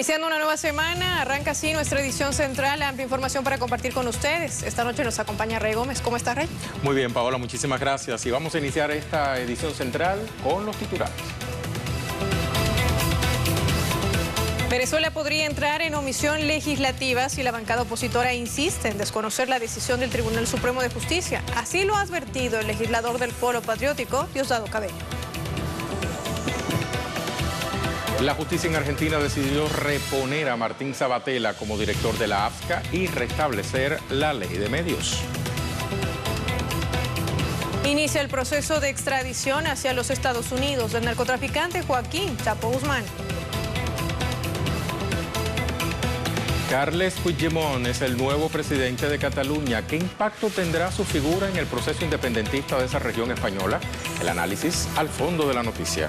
Iniciando una nueva semana, arranca así nuestra edición central, amplia información para compartir con ustedes. Esta noche nos acompaña Rey Gómez. ¿Cómo está, Rey? Muy bien, Paola, muchísimas gracias. Y vamos a iniciar esta edición central con los titulares. Venezuela podría entrar en omisión legislativa si la bancada opositora insiste en desconocer la decisión del Tribunal Supremo de Justicia. Así lo ha advertido el legislador del Polo Patriótico, Diosdado Cabello. La justicia en Argentina decidió reponer a Martín Sabatella como director de la AFSCA y restablecer la ley de medios. Inicia el proceso de extradición hacia los Estados Unidos del narcotraficante Joaquín Chapo Guzmán. Carles Puigdemont es el nuevo presidente de Cataluña. ¿Qué impacto tendrá su figura en el proceso independentista de esa región española? El análisis al fondo de la noticia.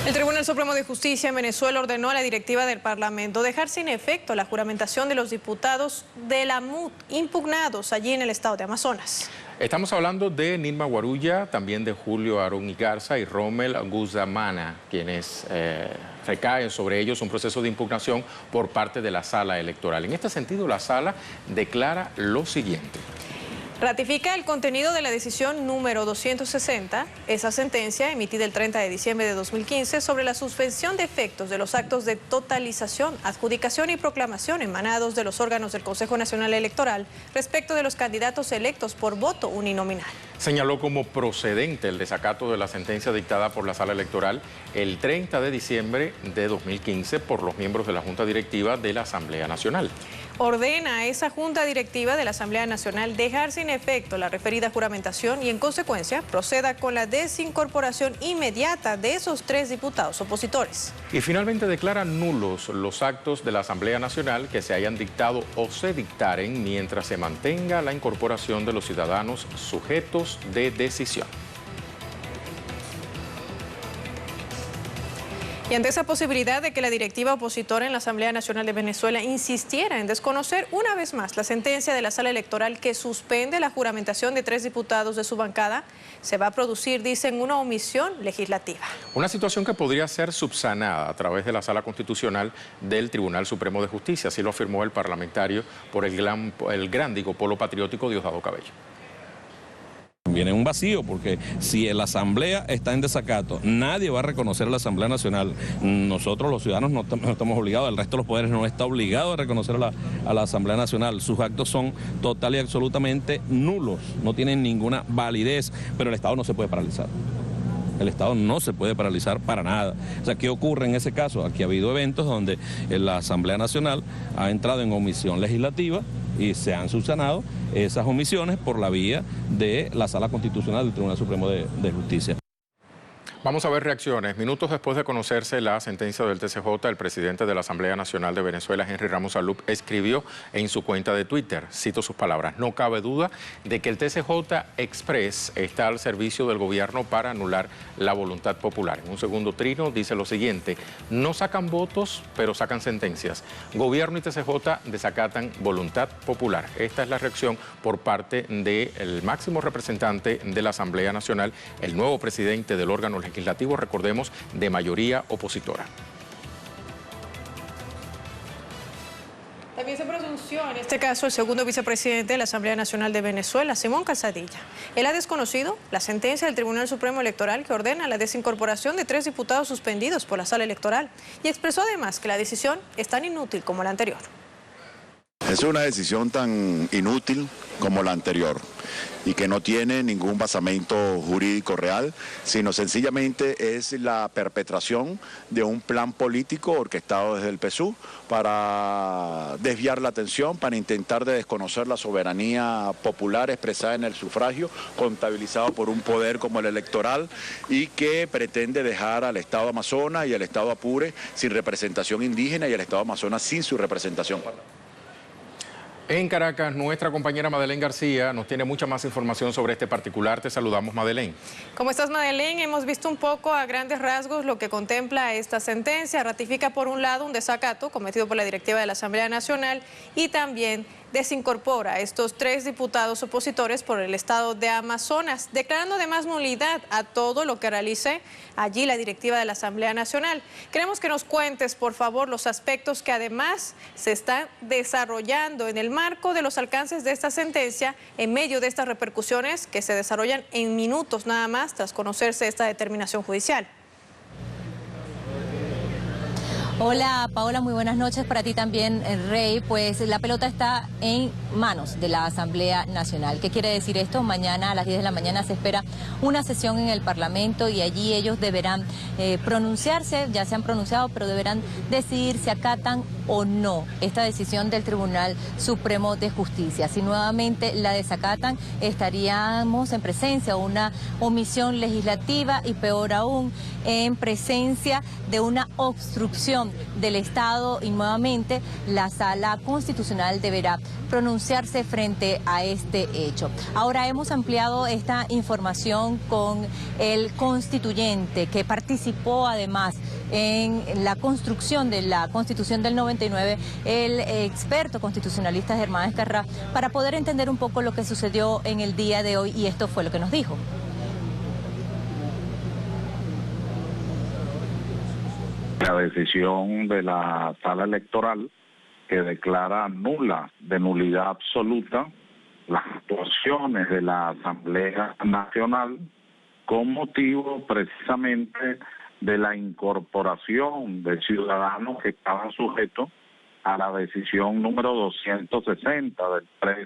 El Tribunal Supremo de Justicia en Venezuela ordenó a la directiva del Parlamento dejar sin efecto la juramentación de los diputados de la MUD impugnados allí en el estado de Amazonas. Estamos hablando de Nilma Guarulla, también de Julio Aron y Garza y Rommel Guzamana, quienes recaen sobre ellos un proceso de impugnación por parte de la Sala Electoral. En este sentido, la Sala declara lo siguiente. Ratifica el contenido de la decisión número 260, esa sentencia emitida el 30 de diciembre de 2015 sobre la suspensión de efectos de los actos de totalización, adjudicación y proclamación emanados de los órganos del Consejo Nacional Electoral respecto de los candidatos electos por voto uninominal. Señaló como procedente el desacato de la sentencia dictada por la Sala Electoral el 30 de diciembre de 2015 por los miembros de la Junta Directiva de la Asamblea Nacional. Ordena a esa Junta Directiva de la Asamblea Nacional dejar sin efecto la referida juramentación y en consecuencia proceda con la desincorporación inmediata de esos 3 diputados opositores. Y finalmente declara nulos los actos de la Asamblea Nacional que se hayan dictado o se dictaren mientras se mantenga la incorporación de los ciudadanos sujetos de decisión. Y ante esa posibilidad de que la directiva opositora en la Asamblea Nacional de Venezuela insistiera en desconocer una vez más la sentencia de la Sala Electoral que suspende la juramentación de 3 diputados de su bancada, se va a producir, dicen, una omisión legislativa. Una situación que podría ser subsanada a través de la Sala Constitucional del Tribunal Supremo de Justicia, así lo afirmó el parlamentario por el gran Polo Patriótico Diosdado Cabello. Viene un vacío porque si la Asamblea está en desacato, nadie va a reconocer a la Asamblea Nacional. Nosotros los ciudadanos no estamos obligados, el resto de los poderes no está obligado a reconocer a la Asamblea Nacional. Sus actos son total y absolutamente nulos, no tienen ninguna validez, pero el Estado no se puede paralizar. El Estado no se puede paralizar para nada. O sea, ¿qué ocurre en ese caso? Aquí ha habido eventos donde la Asamblea Nacional ha entrado en omisión legislativa y se han subsanado esas omisiones por la vía de la Sala Constitucional del Tribunal Supremo de Justicia. Vamos a ver reacciones. Minutos después de conocerse la sentencia del TCJ, el presidente de la Asamblea Nacional de Venezuela, Henry Ramos Alup, escribió en su cuenta de Twitter, cito sus palabras: no cabe duda de que el TCJ Express está al servicio del gobierno para anular la voluntad popular. En un segundo trino dice lo siguiente: no sacan votos, pero sacan sentencias. Gobierno y TCJ desacatan voluntad popular. Esta es la reacción por parte del máximo representante de la Asamblea Nacional, el nuevo presidente del órgano legislativo, recordemos, de mayoría opositora. También se pronunció en este caso el segundo vicepresidente de la Asamblea Nacional de Venezuela, Simón Calzadilla. Él ha desconocido la sentencia del Tribunal Supremo Electoral que ordena la desincorporación de 3 diputados suspendidos por la Sala Electoral y expresó además que la decisión es tan inútil como la anterior. Es una decisión tan inútil como la anterior y que no tiene ningún basamento jurídico real, sino sencillamente es la perpetración de un plan político orquestado desde el PSUV para desviar la atención, para intentar desconocer la soberanía popular expresada en el sufragio, contabilizado por un poder como el electoral y que pretende dejar al Estado Amazonas y al Estado Apure sin representación indígena y al Estado Amazonas sin su representación parlamentaria. En Caracas, nuestra compañera Madeleine García nos tiene mucha más información sobre este particular. Te saludamos, Madeleine. ¿Cómo estás, Madeleine? Hemos visto un poco a grandes rasgos lo que contempla esta sentencia. Ratifica, por un lado, un desacato cometido por la directiva de la Asamblea Nacional y también desincorpora a estos 3 diputados opositores por el estado de Amazonas, declarando además nulidad a todo lo que realice allí la directiva de la Asamblea Nacional. Queremos que nos cuentes, por favor, los aspectos que además se están desarrollando en el marco de los alcances de esta sentencia en medio de estas repercusiones que se desarrollan en minutos nada más tras conocerse esta determinación judicial. Hola Paola, muy buenas noches para ti también, Rey. Pues la pelota está en manos de la Asamblea Nacional. ¿Qué quiere decir esto? Mañana a las 10 de la mañana se espera una sesión en el Parlamento y allí ellos deberán pronunciarse, ya se han pronunciado, pero deberán decidir si acatan o no esta decisión del Tribunal Supremo de Justicia. Si nuevamente la desacatan, estaríamos en presencia de una omisión legislativa y peor aún, en presencia de una obstrucción del Estado y nuevamente la Sala Constitucional deberá pronunciarse frente a este hecho. Ahora hemos ampliado esta información con el constituyente que participó además en la construcción de la Constitución del 99, el experto constitucionalista Germán Escarrá, para poder entender un poco lo que sucedió en el día de hoy, y esto fue lo que nos dijo. La decisión de la Sala Electoral que declara nula, de nulidad absoluta, las actuaciones de la Asamblea Nacional con motivo precisamente de la incorporación de ciudadanos que estaban sujetos a la decisión número 260 del 3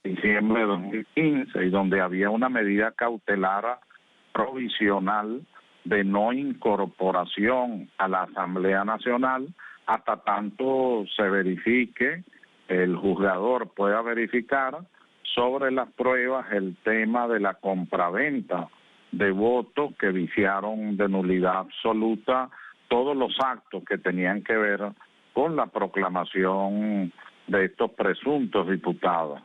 de diciembre de 2015 y donde había una medida cautelar provisional de no incorporación a la Asamblea Nacional hasta tanto se verifique, el juzgador pueda verificar sobre las pruebas el tema de la compraventa de votos que viciaron de nulidad absoluta todos los actos que tenían que ver con la proclamación de estos presuntos diputados.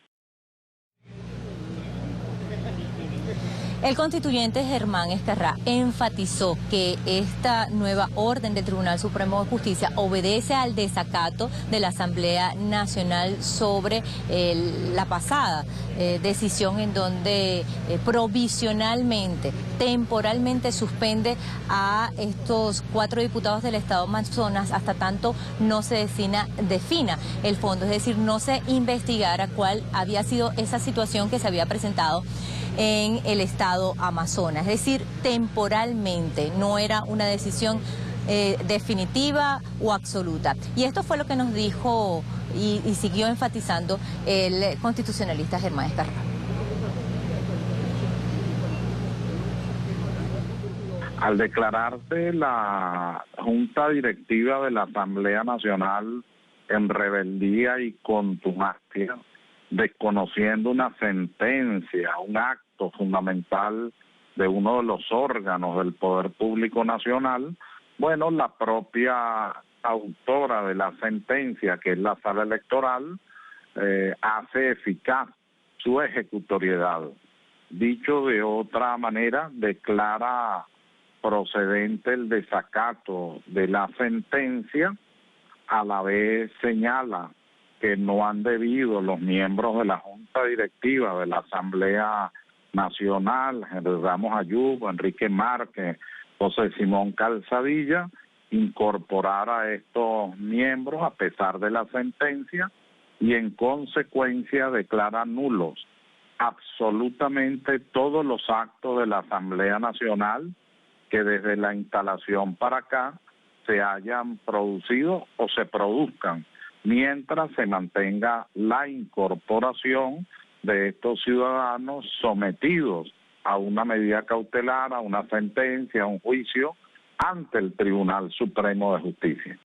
El constituyente Germán Escarrá enfatizó que esta nueva orden del Tribunal Supremo de Justicia obedece al desacato de la Asamblea Nacional sobre la pasada decisión en donde provisionalmente, temporalmente suspende a estos 4 diputados del Estado Amazonas hasta tanto no se defina el fondo, es decir, no se investigara cuál había sido esa situación que se había presentado en el estado Amazonas, es decir, temporalmente, no era una decisión definitiva o absoluta. Y esto fue lo que nos dijo y siguió enfatizando el constitucionalista Germán Escarrá. Al declararse la Junta Directiva de la Asamblea Nacional en rebeldía y contumacia, desconociendo una sentencia, un acto fundamental de uno de los órganos del Poder Público Nacional, bueno, la propia autora de la sentencia, que es la Sala Electoral, hace eficaz su ejecutoriedad. Dicho de otra manera, declara procedente el desacato de la sentencia, a la vez señala que no han debido los miembros de la Junta Directiva de la Asamblea Nacional, Henry Ramos Ayub, Enrique Márquez, José Simón Calzadilla, incorporar a estos miembros a pesar de la sentencia y en consecuencia declara nulos absolutamente todos los actos de la Asamblea Nacional que desde la instalación para acá se hayan producido o se produzcan, mientras se mantenga la incorporación de estos ciudadanos sometidos a una medida cautelar, a una sentencia, a un juicio ante el Tribunal Supremo de Justicia.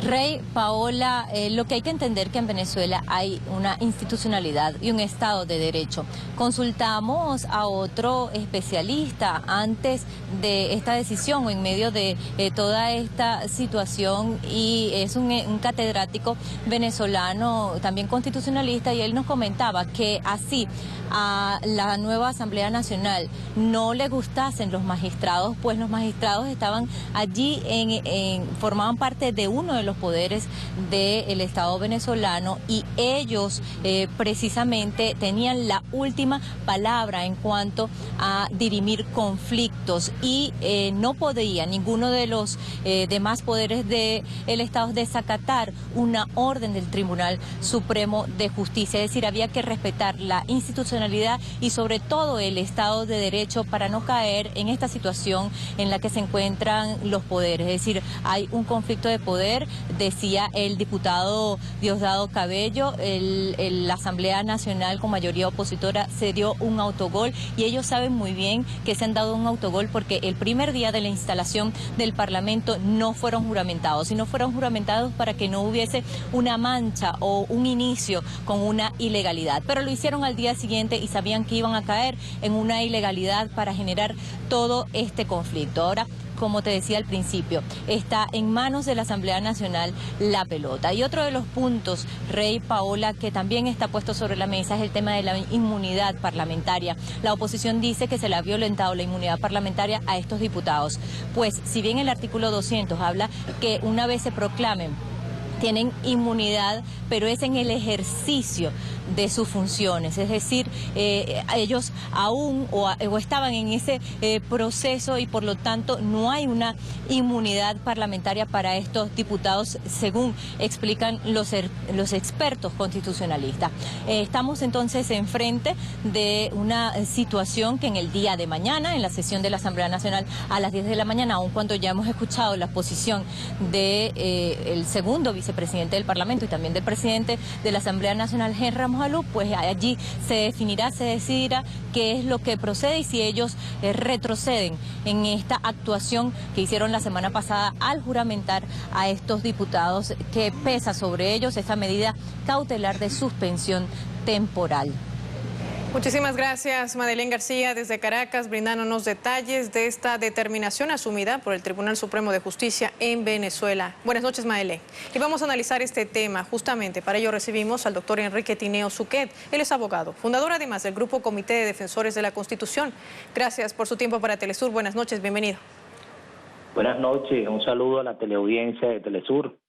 Rey, Paola, lo que hay que entender que en Venezuela hay una institucionalidad y un Estado de Derecho. Consultamos a otro especialista antes de esta decisión o en medio de toda esta situación y es un catedrático venezolano, también constitucionalista, y él nos comentaba que así a la nueva Asamblea Nacional no le gustasen los magistrados, pues los magistrados estaban allí, formaban parte de uno de los los poderes del Estado venezolano y ellos precisamente tenían la última palabra en cuanto a dirimir conflictos y no podía ninguno de los demás poderes del Estado desacatar una orden del Tribunal Supremo de Justicia. Es decir, había que respetar la institucionalidad y sobre todo el Estado de Derecho para no caer en esta situación en la que se encuentran los poderes. Es decir, hay un conflicto de poder, decía el diputado Diosdado Cabello, la Asamblea Nacional con mayoría opositora se dio un autogol y ellos saben muy bien que se han dado un autogol porque el primer día de la instalación del Parlamento no fueron juramentados, sino fueron juramentados para que no hubiese una mancha o un inicio con una ilegalidad. Pero lo hicieron al día siguiente y sabían que iban a caer en una ilegalidad para generar todo este conflicto. Ahora, como te decía al principio, está en manos de la Asamblea Nacional la pelota. Y otro de los puntos, Rey, Paola, que también está puesto sobre la mesa es el tema de la inmunidad parlamentaria. La oposición dice que se le ha violentado la inmunidad parlamentaria a estos diputados. Pues, si bien el artículo 200 habla que una vez se proclamen tienen inmunidad, pero es en el ejercicio de sus funciones, es decir, ellos aún o estaban en ese proceso y por lo tanto no hay una inmunidad parlamentaria para estos diputados, según explican los expertos constitucionalistas. Estamos entonces enfrente de una situación que en el día de mañana, en la sesión de la Asamblea Nacional a las 10 de la mañana, aun cuando ya hemos escuchado la posición del segundo vicepresidente del Parlamento y también del presidente de la Asamblea Nacional, Henry Ramos Alup, pues allí se decidirá qué es lo que procede y si ellos retroceden en esta actuación que hicieron la semana pasada al juramentar a estos diputados, que pesa sobre ellos esta medida cautelar de suspensión temporal. Muchísimas gracias, Madeleine García, desde Caracas, brindándonos detalles de esta determinación asumida por el Tribunal Supremo de Justicia en Venezuela. Buenas noches, Madeleine. Y vamos a analizar este tema. Justamente para ello recibimos al doctor Enrique Tineo Suquet. Él es abogado, fundador además del Grupo Comité de Defensores de la Constitución. Gracias por su tiempo para Telesur. Buenas noches, bienvenido. Buenas noches, un saludo a la teleaudiencia de Telesur.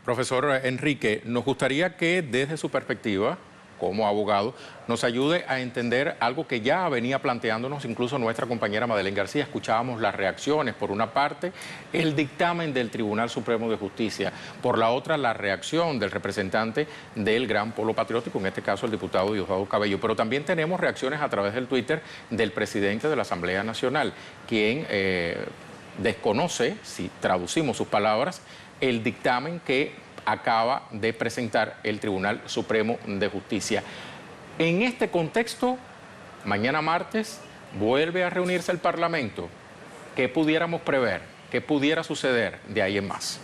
Profesor Enrique, nos gustaría que desde su perspectiva como abogado, nos ayude a entender algo que ya venía planteándonos incluso nuestra compañera Madeleine García. Escuchábamos las reacciones, por una parte, el dictamen del Tribunal Supremo de Justicia, por la otra, la reacción del representante del Gran Polo Patriótico, en este caso el diputado Diosdado Cabello. Pero también tenemos reacciones a través del Twitter del presidente de la Asamblea Nacional, quien desconoce, si traducimos sus palabras, el dictamen que acaba de presentar el Tribunal Supremo de Justicia. En este contexto, mañana martes, vuelve a reunirse el Parlamento. ¿Qué pudiéramos prever? ¿Qué pudiera suceder de ahí en más?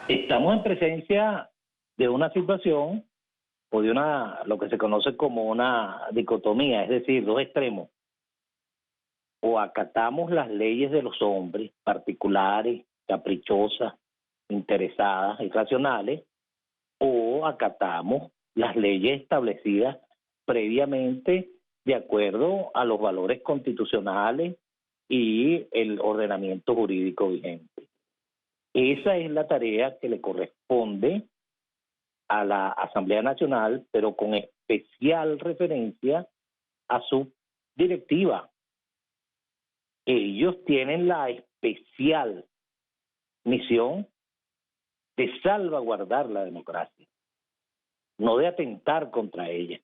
Estamos en presencia de una situación o de lo que se conoce como una dicotomía, es decir, dos extremos. O acatamos las leyes de los hombres particulares, caprichosas, interesadas y racionales, o acatamos las leyes establecidas previamente de acuerdo a los valores constitucionales y el ordenamiento jurídico vigente. Esa es la tarea que le corresponde a la Asamblea Nacional, pero con especial referencia a su directiva. Ellos tienen la especial misión de salvaguardar la democracia, no de atentar contra ella.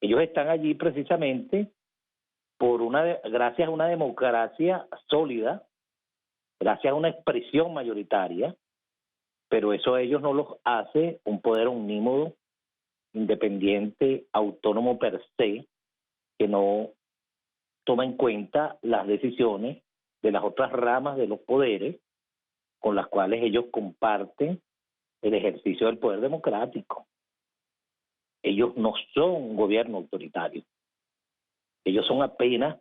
Ellos están allí precisamente gracias a una democracia sólida, gracias a una expresión mayoritaria, pero eso a ellos no los hace un poder omnímodo, independiente, autónomo per se, que no toma en cuenta las decisiones de las otras ramas de los poderes con las cuales ellos comparten el ejercicio del poder democrático. Ellos no son un gobierno autoritario. Ellos son apenas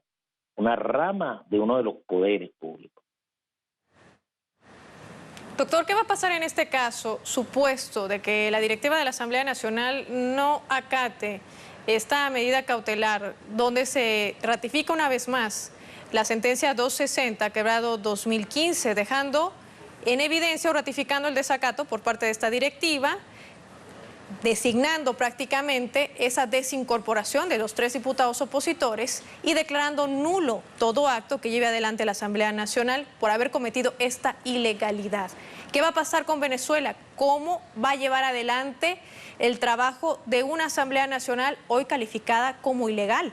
una rama de uno de los poderes públicos. Doctor, ¿qué va a pasar en este caso supuesto de que la directiva de la Asamblea Nacional no acate esta medida cautelar donde se ratifica una vez más la sentencia 260, quebrado 2015, dejando en evidencia o ratificando el desacato por parte de esta directiva, designando prácticamente esa desincorporación de los 3 diputados opositores y declarando nulo todo acto que lleve adelante la Asamblea Nacional por haber cometido esta ilegalidad. ¿Qué va a pasar con Venezuela? ¿Cómo va a llevar adelante el trabajo de una Asamblea Nacional hoy calificada como ilegal?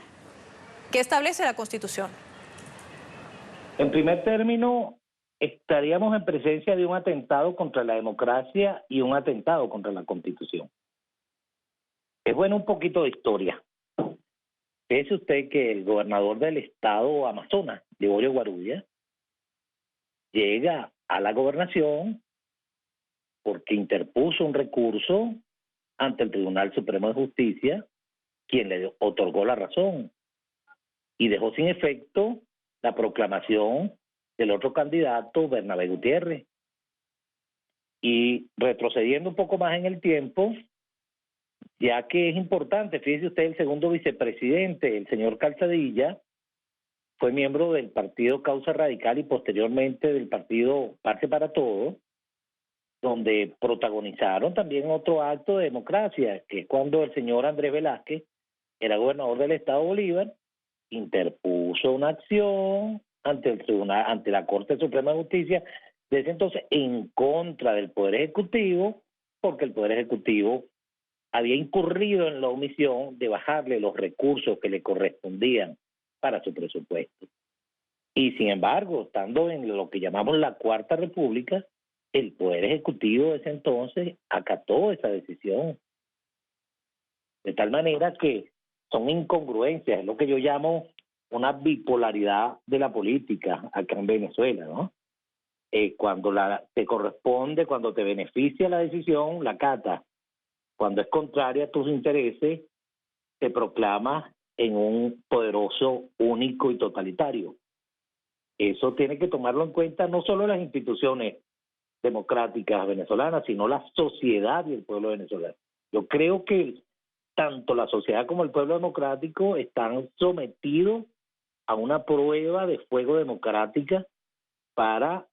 ¿Qué establece la Constitución? En primer término, estaríamos en presencia de un atentado contra la democracia y un atentado contra la Constitución. Es bueno un poquito de historia. Fíjese usted que el gobernador del estado Amazonas, Liborio Guarubia, llega a la gobernación porque interpuso un recurso ante el Tribunal Supremo de Justicia, quien le otorgó la razón y dejó sin efecto la proclamación del otro candidato, Bernabé Gutiérrez. Y retrocediendo un poco más en el tiempo, ya que es importante, fíjese usted, el segundo vicepresidente, el señor Calzadilla, fue miembro del partido Causa Radical y posteriormente del partido Parce para Todos, donde protagonizaron también otro acto de democracia, que es cuando el señor Andrés Velázquez era gobernador del estado Bolívar, interpuso una acción ante el tribunal, ante la Corte Suprema de Justicia, desde entonces en contra del Poder Ejecutivo, porque el Poder Ejecutivo había incurrido en la omisión de bajarle los recursos que le correspondían para su presupuesto. Y sin embargo, estando en lo que llamamos la Cuarta República, el Poder Ejecutivo de ese entonces acató esa decisión. De tal manera que son incongruencias, es lo que yo llamo una bipolaridad de la política acá en Venezuela, ¿no? Cuando te corresponde, cuando te beneficia la decisión, la acata. Cuando es contraria a tus intereses, te proclamas en un poderoso, único y totalitario. Eso tiene que tomarlo en cuenta no solo las instituciones democráticas venezolanas, sino la sociedad y el pueblo venezolano. Yo creo que tanto la sociedad como el pueblo democrático están sometidos a una prueba de fuego democrática para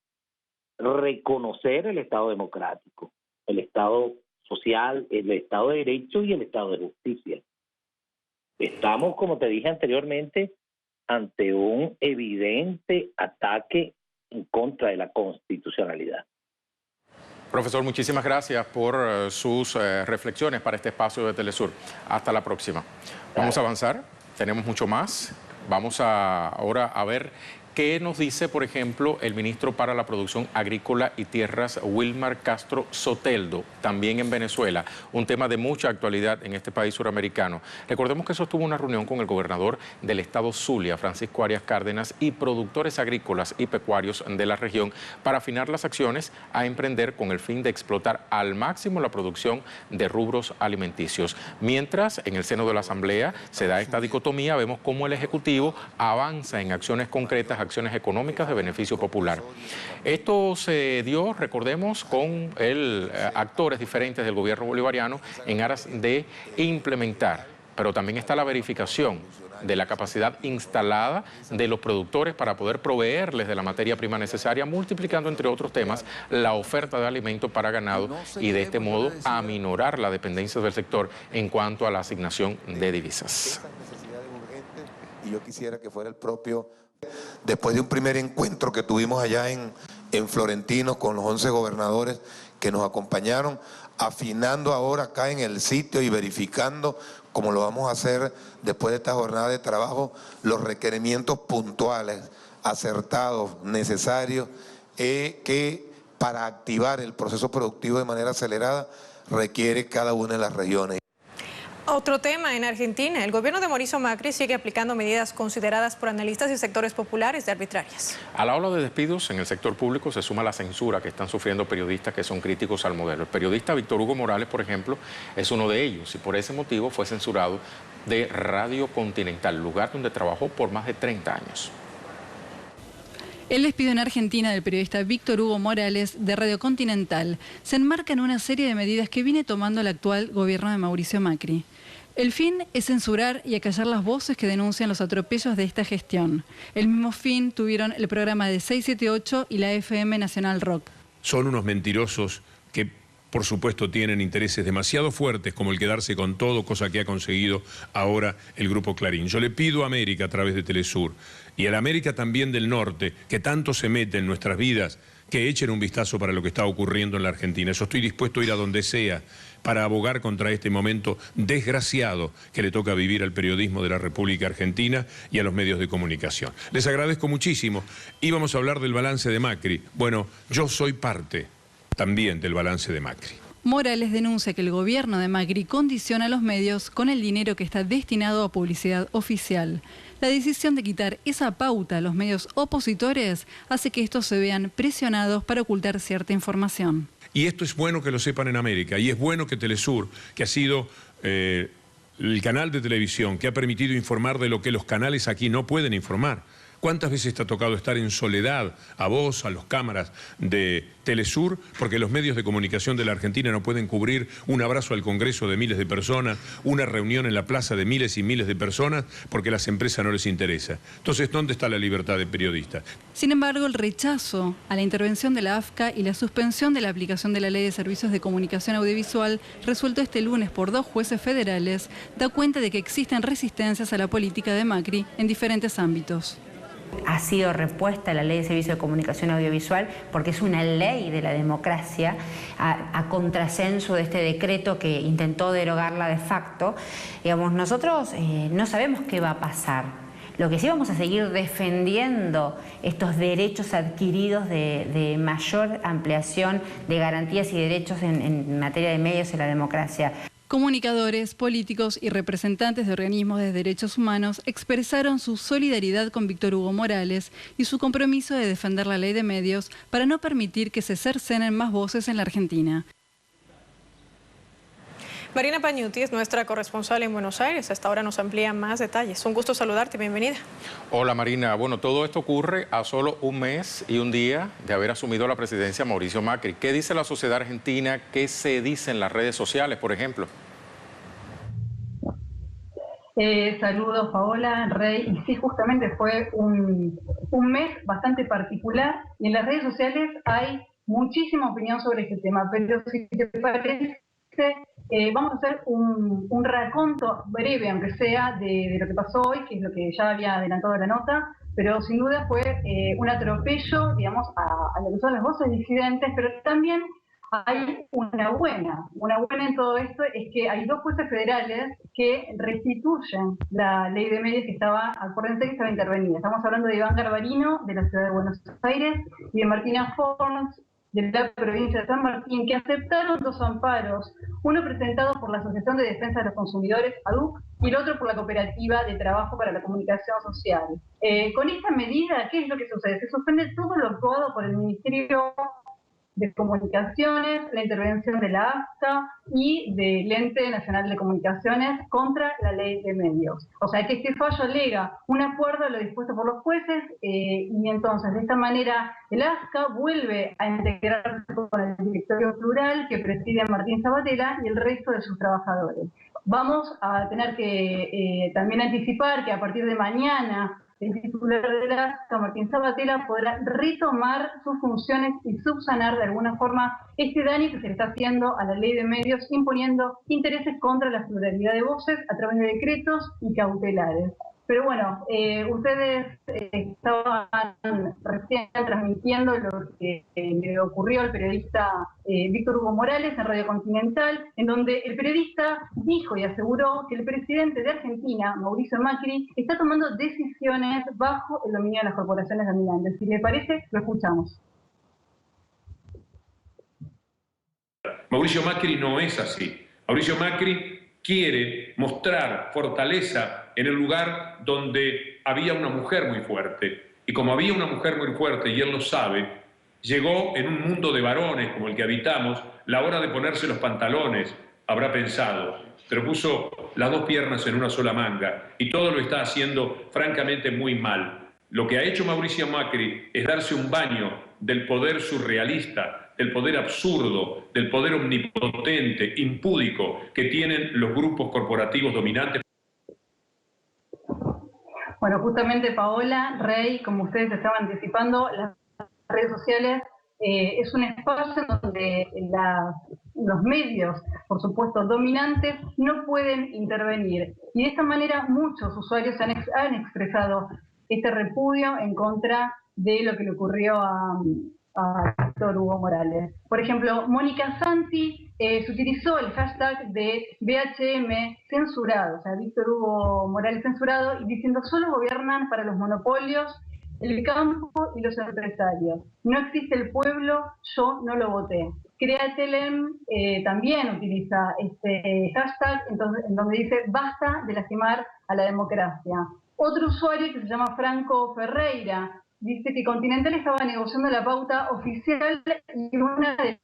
reconocer el Estado democrático, el Estado social, el Estado de Derecho y el Estado de Justicia. Estamos, como te dije anteriormente, ante un evidente ataque en contra de la constitucionalidad. Profesor, muchísimas gracias por sus reflexiones para este espacio de Telesur. Hasta la próxima. Vamos a avanzar, tenemos mucho más. Vamos ahora a ver qué nos dice, por ejemplo, el ministro para la Producción Agrícola y Tierras, Wilmar Castro Soteldo, también en Venezuela, un tema de mucha actualidad en este país suramericano. Recordemos que sostuvo una reunión con el gobernador del estado Zulia, Francisco Arias Cárdenas, y productores agrícolas y pecuarios de la región para afinar las acciones a emprender con el fin de explotar al máximo la producción de rubros alimenticios. Mientras, en el seno de la Asamblea se da esta dicotomía, vemos cómo el Ejecutivo avanza en acciones concretas, acciones económicas de beneficio popular. Esto se dio, recordemos, con actores diferentes del gobierno bolivariano en aras de implementar, pero también está la verificación de la capacidad instalada de los productores para poder proveerles de la materia prima necesaria, multiplicando, entre otros temas, la oferta de alimentos para ganado y de este modo aminorar la dependencia del sector en cuanto a la asignación de divisas. Y yo quisiera que fuera el propio, después de un primer encuentro que tuvimos allá en Florentino con los 11 gobernadores que nos acompañaron, afinando ahora acá en el sitio y verificando, como lo vamos a hacer después de esta jornada de trabajo, los requerimientos puntuales, acertados, necesarios, que para activar el proceso productivo de manera acelerada requiere cada una de las regiones. Otro tema en Argentina, el gobierno de Mauricio Macri sigue aplicando medidas consideradas por analistas y sectores populares de arbitrarias. A la ola de despidos en el sector público se suma la censura que están sufriendo periodistas que son críticos al modelo. El periodista Víctor Hugo Morales, por ejemplo, es uno de ellos y por ese motivo fue censurado de Radio Continental, lugar donde trabajó por más de 30 años. El despido en Argentina del periodista Víctor Hugo Morales de Radio Continental se enmarca en una serie de medidas que viene tomando el actual gobierno de Mauricio Macri. El fin es censurar y acallar las voces que denuncian los atropellos de esta gestión. El mismo fin tuvieron el programa de 678 y la FM Nacional Rock. Son unos mentirosos que, por supuesto, tienen intereses demasiado fuertes como el quedarse con todo, cosa que ha conseguido ahora el Grupo Clarín. Yo le pido a América a través de Telesur y a la América también del Norte, que tanto se mete en nuestras vidas, que echen un vistazo para lo que está ocurriendo en la Argentina. Yo estoy dispuesto a ir a donde sea para abogar contra este momento desgraciado que le toca vivir al periodismo de la República Argentina y a los medios de comunicación. Les agradezco muchísimo. Íbamos a hablar del balance de Macri. Bueno, yo soy parte también del balance de Macri. Morales denuncia que el gobierno de Macri condiciona a los medios con el dinero que está destinado a publicidad oficial. La decisión de quitar esa pauta a los medios opositores hace que estos se vean presionados para ocultar cierta información. Y esto es bueno que lo sepan en América, y es bueno que Telesur, que ha sido el canal de televisión que ha permitido informar de lo que los canales aquí no pueden informar. ¿Cuántas veces te ha tocado estar en soledad a vos, a los cámaras de Telesur, porque los medios de comunicación de la Argentina no pueden cubrir un abrazo al Congreso de miles de personas, una reunión en la plaza de miles y miles de personas, porque a las empresas no les interesa? Entonces, ¿dónde está la libertad de periodistas? Sin embargo, el rechazo a la intervención de la AFCA y la suspensión de la aplicación de la Ley de Servicios de Comunicación Audiovisual, resuelto este lunes por 2 jueces federales, da cuenta de que existen resistencias a la política de Macri en diferentes ámbitos. Ha sido repuesta la Ley de Servicios de Comunicación Audiovisual porque es una ley de la democracia a contrasenso de este decreto que intentó derogarla de facto. Digamos, nosotros no sabemos qué va a pasar. Lo que sí vamos a seguir defendiendo estos derechos adquiridos de mayor ampliación de garantías y derechos en materia de medios y la democracia. Comunicadores, políticos y representantes de organismos de derechos humanos expresaron su solidaridad con Víctor Hugo Morales y su compromiso de defender la ley de medios para no permitir que se cercenen más voces en la Argentina. Marina Pañuti es nuestra corresponsal en Buenos Aires. Hasta ahora nos amplía más detalles. Un gusto saludarte, bienvenida. Hola Marina, bueno, todo esto ocurre a solo un mes y un día de haber asumido la presidencia Mauricio Macri. ¿Qué dice la sociedad argentina? ¿Qué se dice en las redes sociales, por ejemplo? Saludos Paola, Rey, y sí, justamente fue un mes bastante particular y en las redes sociales hay muchísima opinión sobre este tema, pero si te parece, vamos a hacer un raconto breve, aunque sea, de lo que pasó hoy, que es lo que ya había adelantado la nota, pero sin duda fue un atropello, digamos, a lo que son las voces disidentes, pero también hay una buena en todo esto, es que hay 2 jueces federales que restituyen la ley de medios que estaba, acuérdense que estaba intervenida. Estamos hablando de Iván Garbarino, de la ciudad de Buenos Aires, y de Martina Forns, de la provincia de San Martín, que aceptaron 2 amparos, uno presentado por la Asociación de Defensa de los Consumidores, ADUC, y el otro por la Cooperativa de Trabajo para la Comunicación Social. Con esta medida, ¿qué es lo que sucede? Se suspende todo lo actuado por el Ministerio de Comunicaciones, la intervención de la AFCA y del Ente Nacional de Comunicaciones contra la ley de medios. O sea que este fallo alega un acuerdo a lo dispuesto por los jueces y entonces de esta manera el AFCA vuelve a integrarse con el directorio plural que preside Martín Sabatella y el resto de sus trabajadores. Vamos a tener que también anticipar que a partir de mañana el titular de la AFCA, Martín Sabatella, podrá retomar sus funciones y subsanar de alguna forma este daño que se le está haciendo a la ley de medios, imponiendo intereses contra la pluralidad de voces a través de decretos y cautelares. Pero bueno, ustedes estaban recién transmitiendo lo que le ocurrió al periodista Víctor Hugo Morales en Radio Continental, en donde el periodista dijo y aseguró que el presidente de Argentina, Mauricio Macri, está tomando decisiones bajo el dominio de las corporaciones dominantes. Si le parece, lo escuchamos. Mauricio Macri no es así. Mauricio Macri quiere mostrar fortaleza en el lugar donde había una mujer muy fuerte. Y como había una mujer muy fuerte, y él lo sabe, llegó en un mundo de varones como el que habitamos, la hora de ponerse los pantalones, habrá pensado, pero puso las 2 piernas en una sola manga, y todo lo está haciendo francamente muy mal. Lo que ha hecho Mauricio Macri es darse un baño del poder surrealista del poder absurdo, del poder omnipotente, impúdico que tienen los grupos corporativos dominantes. Bueno, justamente Paola, Rey, como ustedes estaban anticipando, las redes sociales es un espacio donde los medios, por supuesto, dominantes, no pueden intervenir. Y de esta manera muchos usuarios han expresado este repudio en contra de lo que le ocurrió a Víctor Hugo Morales. Por ejemplo, Mónica Santi se utilizó el hashtag de BHM censurado, o sea, Víctor Hugo Morales censurado, y diciendo solo gobiernan para los monopolios, el campo y los empresarios. No existe el pueblo, yo no lo voté. Createlem también utiliza este hashtag en donde dice basta de lastimar a la democracia. Otro usuario que se llama Franco Ferreira dice que Continental estaba negociando la pauta oficial y una de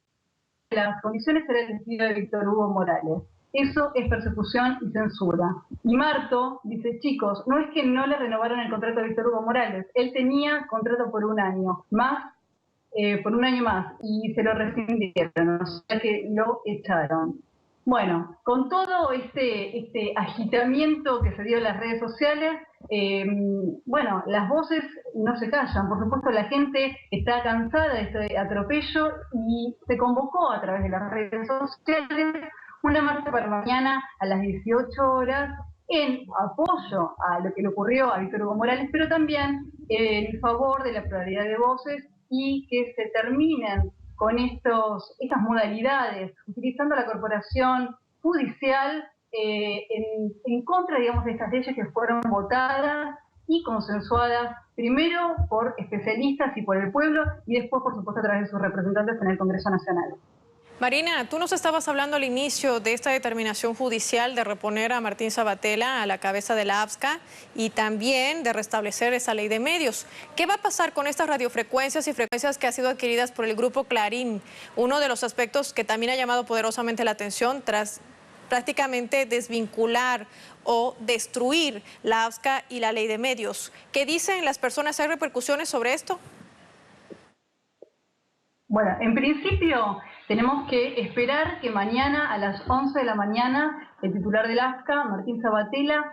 las condiciones era el despido de Víctor Hugo Morales. Eso es persecución y censura. Y Marto dice, chicos, no es que no le renovaron el contrato a Víctor Hugo Morales, él tenía contrato por un año más, y se lo rescindieron, o sea que lo echaron. Bueno, con todo este agitamiento que se dio en las redes sociales, bueno, las voces no se callan. Por supuesto, la gente está cansada de este atropello y se convocó a través de las redes sociales una marcha para mañana a las 18 horas en apoyo a lo que le ocurrió a Víctor Hugo Morales, pero también en favor de la pluralidad de voces y que se terminen con estas modalidades, utilizando la corporación judicial en contra, digamos, de estas leyes que fueron votadas y consensuadas primero por especialistas y por el pueblo y después, por supuesto, a través de sus representantes en el Congreso Nacional. Marina, tú nos estabas hablando al inicio de esta determinación judicial de reponer a Martín Sabatella a la cabeza de la APSCA y también de restablecer esa ley de medios. ¿Qué va a pasar con estas radiofrecuencias y frecuencias que han sido adquiridas por el Grupo Clarín? Uno de los aspectos que también ha llamado poderosamente la atención tras prácticamente desvincular o destruir la APSCA y la ley de medios. ¿Qué dicen las personas? ¿Hay repercusiones sobre esto? Bueno, en principio tenemos que esperar que mañana a las 11 de la mañana el titular del APSCA, Martín Sabatella,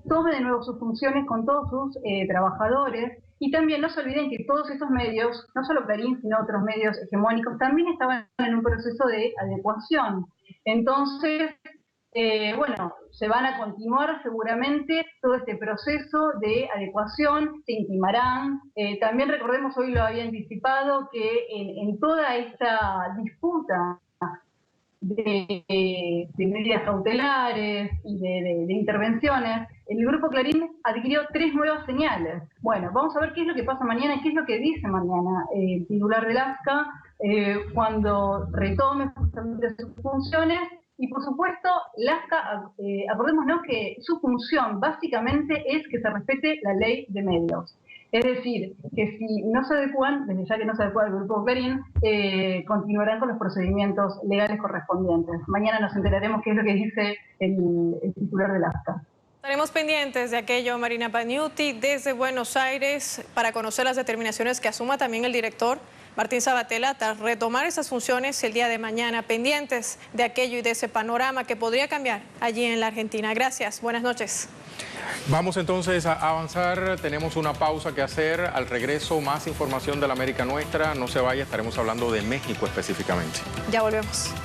tome de nuevo sus funciones con todos sus trabajadores. Y también no se olviden que todos estos medios, no solo Clarín, sino otros medios hegemónicos, también estaban en un proceso de adecuación. Entonces, bueno, se van a continuar seguramente todo este proceso de adecuación, se intimarán. También recordemos, hoy lo había anticipado, que en toda esta disputa de medidas cautelares y de intervenciones, el Grupo Clarín adquirió 3 nuevas señales. Bueno, vamos a ver qué es lo que pasa mañana y qué es lo que dice mañana el titular del APSCA cuando retome justamente sus funciones. Y por supuesto, la APSCA, acordémonos que su función básicamente es que se respete la ley de medios. Es decir, que si no se adecúan, desde ya que no se adecúa el Grupo Clarín, continuarán con los procedimientos legales correspondientes. Mañana nos enteraremos qué es lo que dice el titular del APSCA. Estaremos pendientes de aquello, Marina Pagnuti, desde Buenos Aires, para conocer las determinaciones que asuma también el director Martín Sabatella tras retomar esas funciones el día de mañana, pendientes de aquello y de ese panorama que podría cambiar allí en la Argentina. Gracias, buenas noches. Vamos entonces a avanzar, tenemos una pausa que hacer. Al regreso, más información de la América Nuestra. No se vaya, estaremos hablando de México específicamente. Ya volvemos.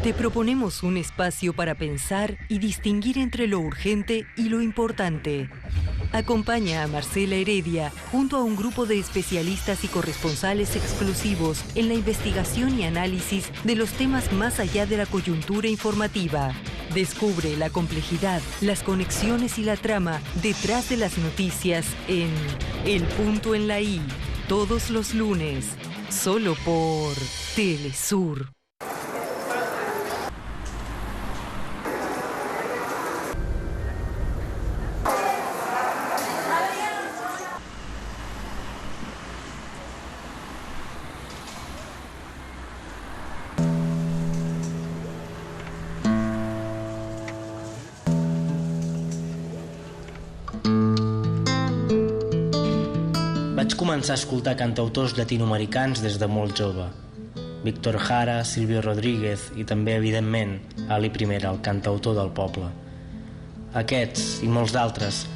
Te proponemos un espacio para pensar y distinguir entre lo urgente y lo importante. Acompaña a Marcela Heredia junto a un grupo de especialistas y corresponsales exclusivos en la investigación y análisis de los temas más allá de la coyuntura informativa. Descubre la complejidad, las conexiones y la trama detrás de las noticias en El Punto en la I, todos los lunes, solo por Telesur. començar a escoltar cantautors llatinoamericans des de molt jove. Víctor Jara, Silvio Rodríguez i també, evidentment, Ali I, el cantautor del poble. Aquests, i molts d'altres,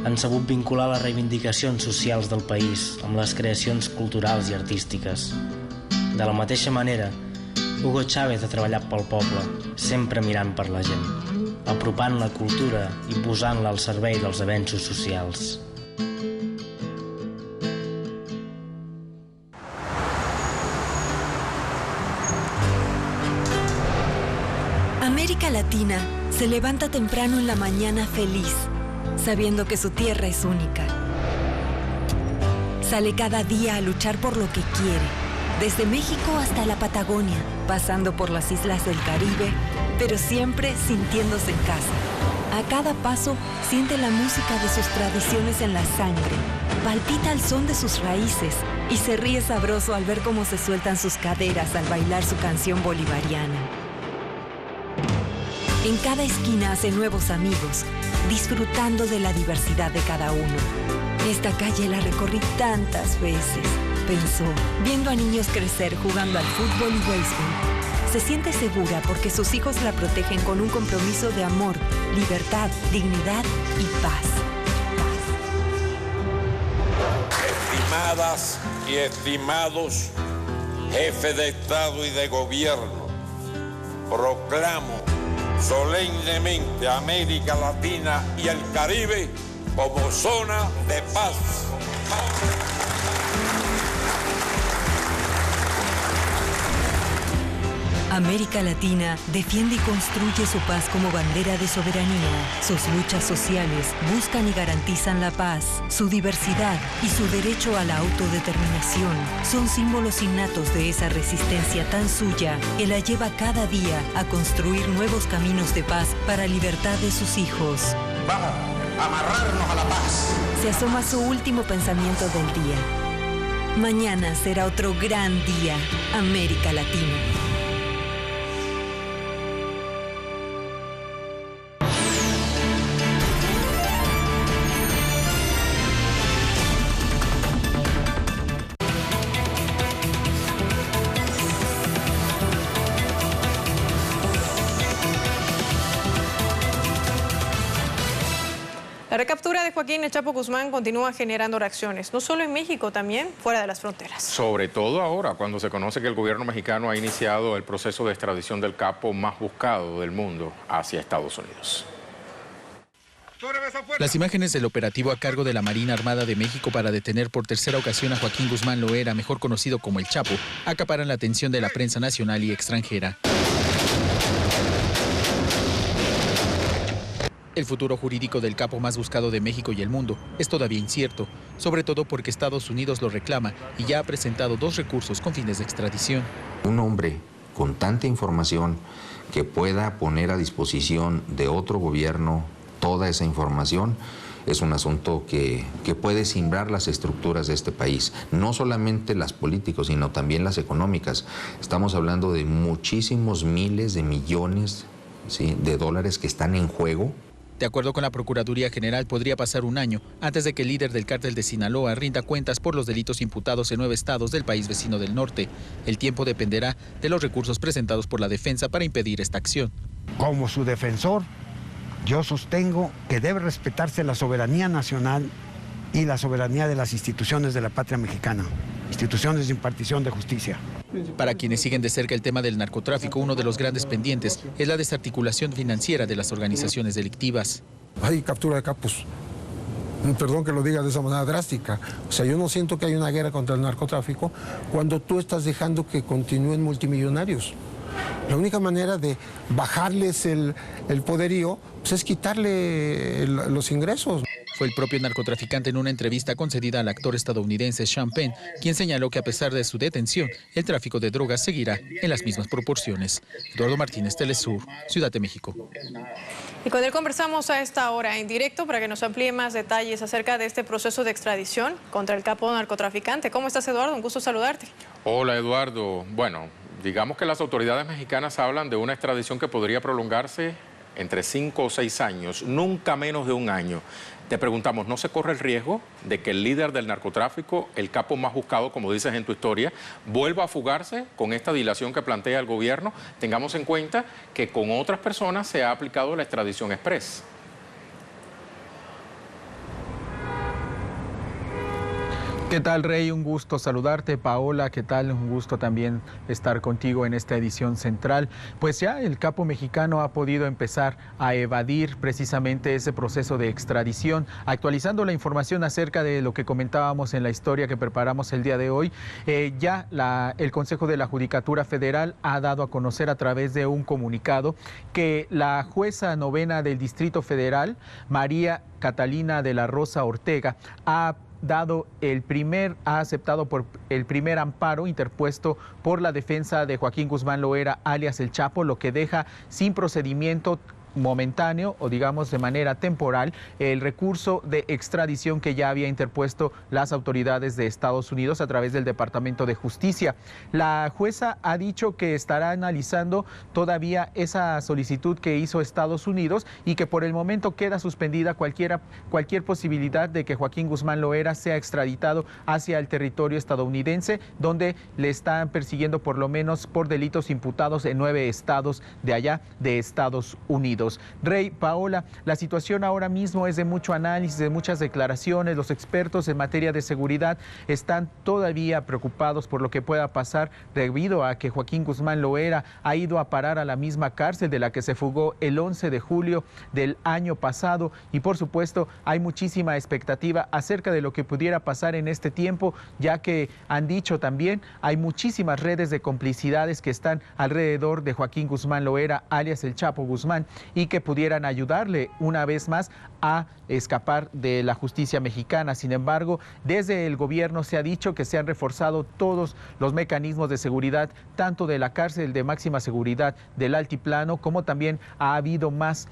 han sabut vincular les reivindicacions socials del país amb les creacions culturals i artístiques. De la mateixa manera, Hugo Chávez ha treballat pel poble, sempre mirant per la gent, apropant la cultura i posant-la al servei dels avenços socials. América Latina se levanta temprano en la mañana feliz, sabiendo que su tierra es única. Sale cada día a luchar por lo que quiere, desde México hasta la Patagonia, pasando por las islas del Caribe, pero siempre sintiéndose en casa. A cada paso siente la música de sus tradiciones en la sangre, palpita al son de sus raíces y se ríe sabroso al ver cómo se sueltan sus caderas al bailar su canción bolivariana. En cada esquina hace nuevos amigos, disfrutando de la diversidad de cada uno. Esta calle la recorrí tantas veces, pensó, viendo a niños crecer jugando al fútbol y béisbol. Se siente segura porque sus hijos la protegen con un compromiso de amor, libertad, dignidad y paz. Estimadas y estimados jefes de Estado y de Gobierno, proclamo solemnemente a América Latina y el Caribe como zona de paz. América Latina defiende y construye su paz como bandera de soberanía. Sus luchas sociales buscan y garantizan la paz. Su diversidad y su derecho a la autodeterminación son símbolos innatos de esa resistencia tan suya que la lleva cada día a construir nuevos caminos de paz para libertad de sus hijos. Vamos a amarrarnos a la paz. Se asoma su último pensamiento del día. Mañana será otro gran día, América Latina. La recaptura de Joaquín El Chapo Guzmán continúa generando reacciones, no solo en México, también fuera de las fronteras. Sobre todo ahora, cuando se conoce que el gobierno mexicano ha iniciado el proceso de extradición del capo más buscado del mundo hacia Estados Unidos. Las imágenes del operativo a cargo de la Marina Armada de México para detener por tercera ocasión a Joaquín Guzmán Loera, mejor conocido como El Chapo, acaparan la atención de la prensa nacional y extranjera. El futuro jurídico del capo más buscado de México y el mundo es todavía incierto, sobre todo porque Estados Unidos lo reclama y ya ha presentado 2 recursos con fines de extradición. Un hombre con tanta información que pueda poner a disposición de otro gobierno toda esa información es un asunto que puede simbrar las estructuras de este país, no solamente las políticas, sino también las económicas. Estamos hablando de muchísimos miles de millones, ¿sí?, de dólares que están en juego. De acuerdo con la Procuraduría General, podría pasar un año antes de que el líder del cártel de Sinaloa rinda cuentas por los delitos imputados en 9 estados del país vecino del norte. El tiempo dependerá de los recursos presentados por la defensa para impedir esta acción. Como su defensor, yo sostengo que debe respetarse la soberanía nacional y la soberanía de las instituciones de la patria mexicana, instituciones de impartición de justicia. Para quienes siguen de cerca el tema del narcotráfico, uno de los grandes pendientes es la desarticulación financiera de las organizaciones delictivas. Hay captura de capos. Perdón que lo diga de esa manera drástica. O sea, yo no siento que hay una guerra contra el narcotráfico cuando tú estás dejando que continúen multimillonarios. La única manera de bajarles el poderío pues, es quitarle los ingresos. Fue el propio narcotraficante en una entrevista concedida al actor estadounidense Sean Penn, quien señaló que a pesar de su detención, el tráfico de drogas seguirá en las mismas proporciones. Eduardo Martínez, Telesur, Ciudad de México. Y con él conversamos a esta hora en directo para que nos amplíe más detalles acerca de este proceso de extradición contra el capo narcotraficante. ¿Cómo estás, Eduardo? Un gusto saludarte. Hola, Eduardo. Bueno, digamos que las autoridades mexicanas hablan de una extradición que podría prolongarse entre 5 o 6 años, nunca menos de un año. Te preguntamos, ¿no se corre el riesgo de que el líder del narcotráfico, el capo más buscado, como dices en tu historia, vuelva a fugarse con esta dilación que plantea el gobierno? Tengamos en cuenta que con otras personas se ha aplicado la extradición express. ¿Qué tal, Rey? Un gusto saludarte. Paola, ¿qué tal? Un gusto también estar contigo en esta edición central. Pues ya el capo mexicano ha podido empezar a evadir precisamente ese proceso de extradición. Actualizando la información acerca de lo que comentábamos en la historia que preparamos el día de hoy, el Consejo de la Judicatura Federal ha dado a conocer a través de un comunicado que la jueza novena del Distrito Federal, María Catalina de la Rosa Ortega, ha aceptado por el primer amparo interpuesto por la defensa de Joaquín Guzmán Loera, alias El Chapo, lo que deja sin procedimiento momentáneo o digamos de manera temporal el recurso de extradición que ya había interpuesto las autoridades de Estados Unidos a través del Departamento de Justicia. La jueza ha dicho que estará analizando todavía esa solicitud que hizo Estados Unidos y que por el momento queda suspendida cualquier posibilidad de que Joaquín Guzmán Loera sea extraditado hacia el territorio estadounidense, donde le están persiguiendo por lo menos por delitos imputados en 9 estados de allá de Estados Unidos. Rey, Paola, la situación ahora mismo es de mucho análisis, de muchas declaraciones. Los expertos en materia de seguridad están todavía preocupados por lo que pueda pasar debido a que Joaquín Guzmán Loera ha ido a parar a la misma cárcel de la que se fugó el 11 de julio del año pasado y por supuesto hay muchísima expectativa acerca de lo que pudiera pasar en este tiempo, ya que han dicho también hay muchísimas redes de complicidades que están alrededor de Joaquín Guzmán Loera, alias El Chapo Guzmán, y que pudieran ayudarle una vez más a escapar de la justicia mexicana. Sin embargo, desde el gobierno se ha dicho que se han reforzado todos los mecanismos de seguridad, tanto de la cárcel de máxima seguridad del Altiplano, como también ha habido más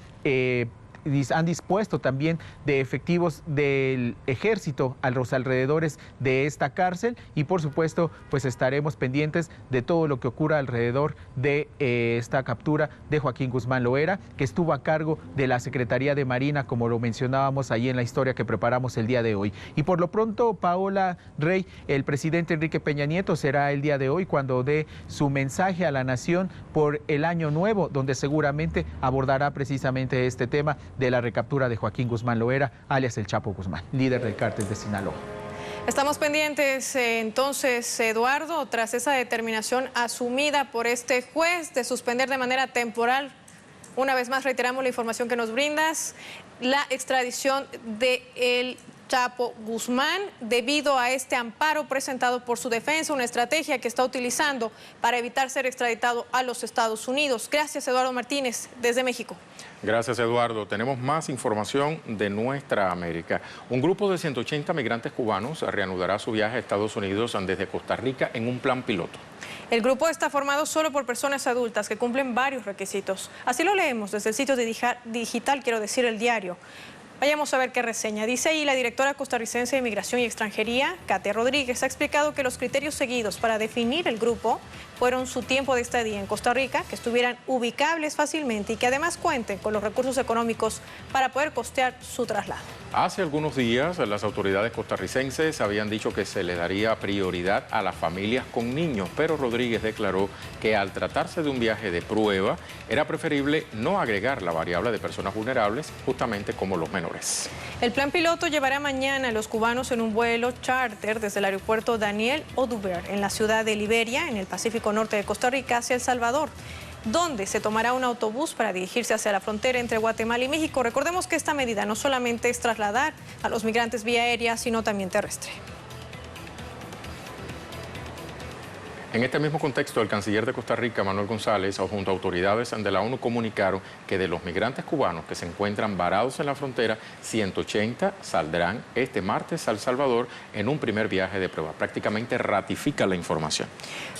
han dispuesto también de efectivos del ejército a los alrededores de esta cárcel y por supuesto pues estaremos pendientes de todo lo que ocurra alrededor de esta captura de Joaquín Guzmán Loera, que estuvo a cargo de la Secretaría de Marina, como lo mencionábamos ahí en la historia que preparamos el día de hoy. Y por lo pronto, Paola, Rey, el presidente Enrique Peña Nieto será el día de hoy cuando dé su mensaje a la nación por el año nuevo, donde seguramente abordará precisamente este tema de la recaptura de Joaquín Guzmán Loera, alias El Chapo Guzmán, líder del cártel de Sinaloa. Estamos pendientes entonces, Eduardo, tras esa determinación asumida por este juez de suspender de manera temporal, una vez más reiteramos la información que nos brindas, la extradición de El Chapo Guzmán debido a este amparo presentado por su defensa, una estrategia que está utilizando para evitar ser extraditado a los Estados Unidos. Gracias, Eduardo Martínez, desde México. Gracias, Eduardo. Tenemos más información de nuestra América. Un grupo de 180 migrantes cubanos reanudará su viaje a Estados Unidos desde Costa Rica en un plan piloto. El grupo está formado solo por personas adultas que cumplen varios requisitos. Así lo leemos desde el sitio digital, quiero decir, El Diario. Vayamos a ver qué reseña. Dice ahí la directora costarricense de Inmigración y Extranjería, Katia Rodríguez, ha explicado que los criterios seguidos para definir el grupo fueron su tiempo de estadía en Costa Rica, que estuvieran ubicables fácilmente y que además cuenten con los recursos económicos para poder costear su traslado. Hace algunos días las autoridades costarricenses habían dicho que se le daría prioridad a las familias con niños, pero Rodríguez declaró que al tratarse de un viaje de prueba era preferible no agregar la variable de personas vulnerables, justamente como los menores. El plan piloto llevará mañana a los cubanos en un vuelo charter desde el aeropuerto Daniel Oduber en la ciudad de Liberia, en el Pacífico Norte de Costa Rica, hacia El Salvador, donde se tomará un autobús para dirigirse hacia la frontera entre Guatemala y México. Recordemos que esta medida no solamente es trasladar a los migrantes vía aérea, sino también terrestre. En este mismo contexto, el canciller de Costa Rica, Manuel González, junto a autoridades de la ONU, comunicaron que de los migrantes cubanos que se encuentran varados en la frontera, 180 saldrán este martes a El Salvador en un primer viaje de prueba. Prácticamente ratifica la información.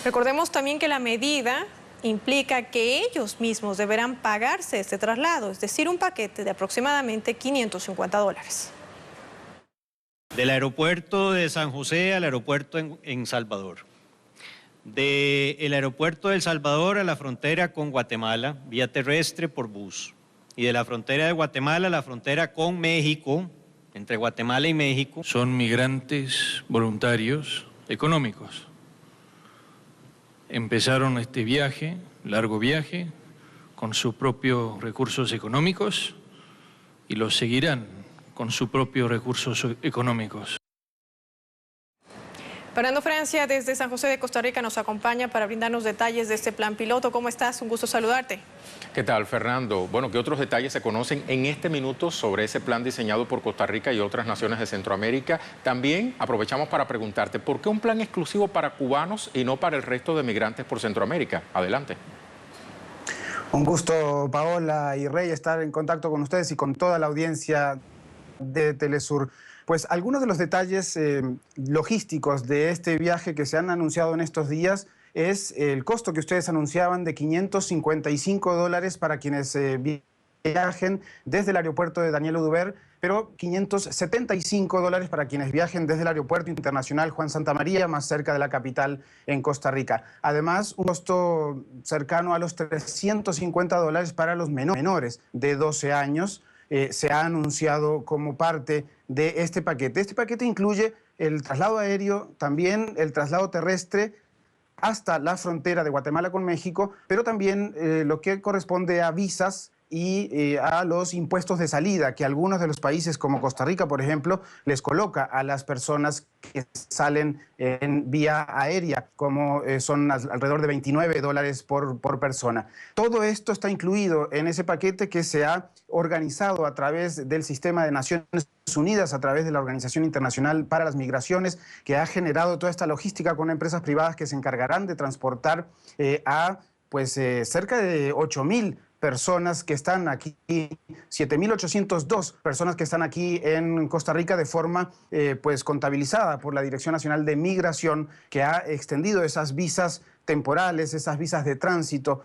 Recordemos también que la medida implica que ellos mismos deberán pagarse este traslado, es decir, un paquete de aproximadamente $550. Del aeropuerto de San José al aeropuerto en Salvador. Del aeropuerto de El Salvador a la frontera con Guatemala, vía terrestre por bus. y de la frontera de Guatemala a la frontera con México, entre Guatemala y México. Son migrantes voluntarios económicos. Empezaron este viaje, largo viaje, con sus propios recursos económicos y los seguirán con sus propios recursos económicos. Fernando Francia, desde San José de Costa Rica, nos acompaña para brindarnos detalles de este plan piloto. ¿Cómo estás? Un gusto saludarte. ¿Qué tal, Fernando? Bueno, ¿qué otros detalles se conocen en este minuto sobre ese plan diseñado por Costa Rica y otras naciones de Centroamérica? También aprovechamos para preguntarte, ¿por qué un plan exclusivo para cubanos y no para el resto de migrantes por Centroamérica? Adelante. Un gusto, Paola y Rey, estar en contacto con ustedes y con toda la audiencia de Telesur. Pues algunos de los detalles logísticos de este viaje que se han anunciado en estos días es el costo que ustedes anunciaban de $555 para quienes viajen desde el aeropuerto de Daniel Oduber, pero $575 para quienes viajen desde el aeropuerto internacional Juan Santamaría, más cerca de la capital en Costa Rica. Además, un costo cercano a los $350 para los menores de 12 años. Se ha anunciado como parte de este paquete. Este paquete incluye el traslado aéreo, también el traslado terrestre hasta la frontera de Guatemala con México, pero también lo que corresponde a visas y a los impuestos de salida que algunos de los países como Costa Rica, por ejemplo, les coloca a las personas que salen en vía aérea, como son alrededor de $29 por persona. Todo esto está incluido en ese paquete que se ha organizado a través del sistema de Naciones Unidas, a través de la Organización Internacional para las Migraciones, que ha generado toda esta logística con empresas privadas que se encargarán de transportar a cerca de 8.000 personas que están aquí, 7.802 personas que están aquí en Costa Rica de forma contabilizada por la Dirección Nacional de Migración, que ha extendido esas visas temporales, esas visas de tránsito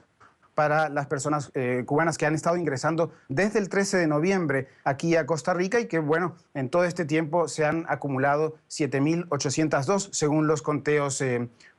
para las personas cubanas que han estado ingresando desde el 13 de noviembre aquí a Costa Rica y que, bueno, en todo este tiempo se han acumulado 7.802 según los conteos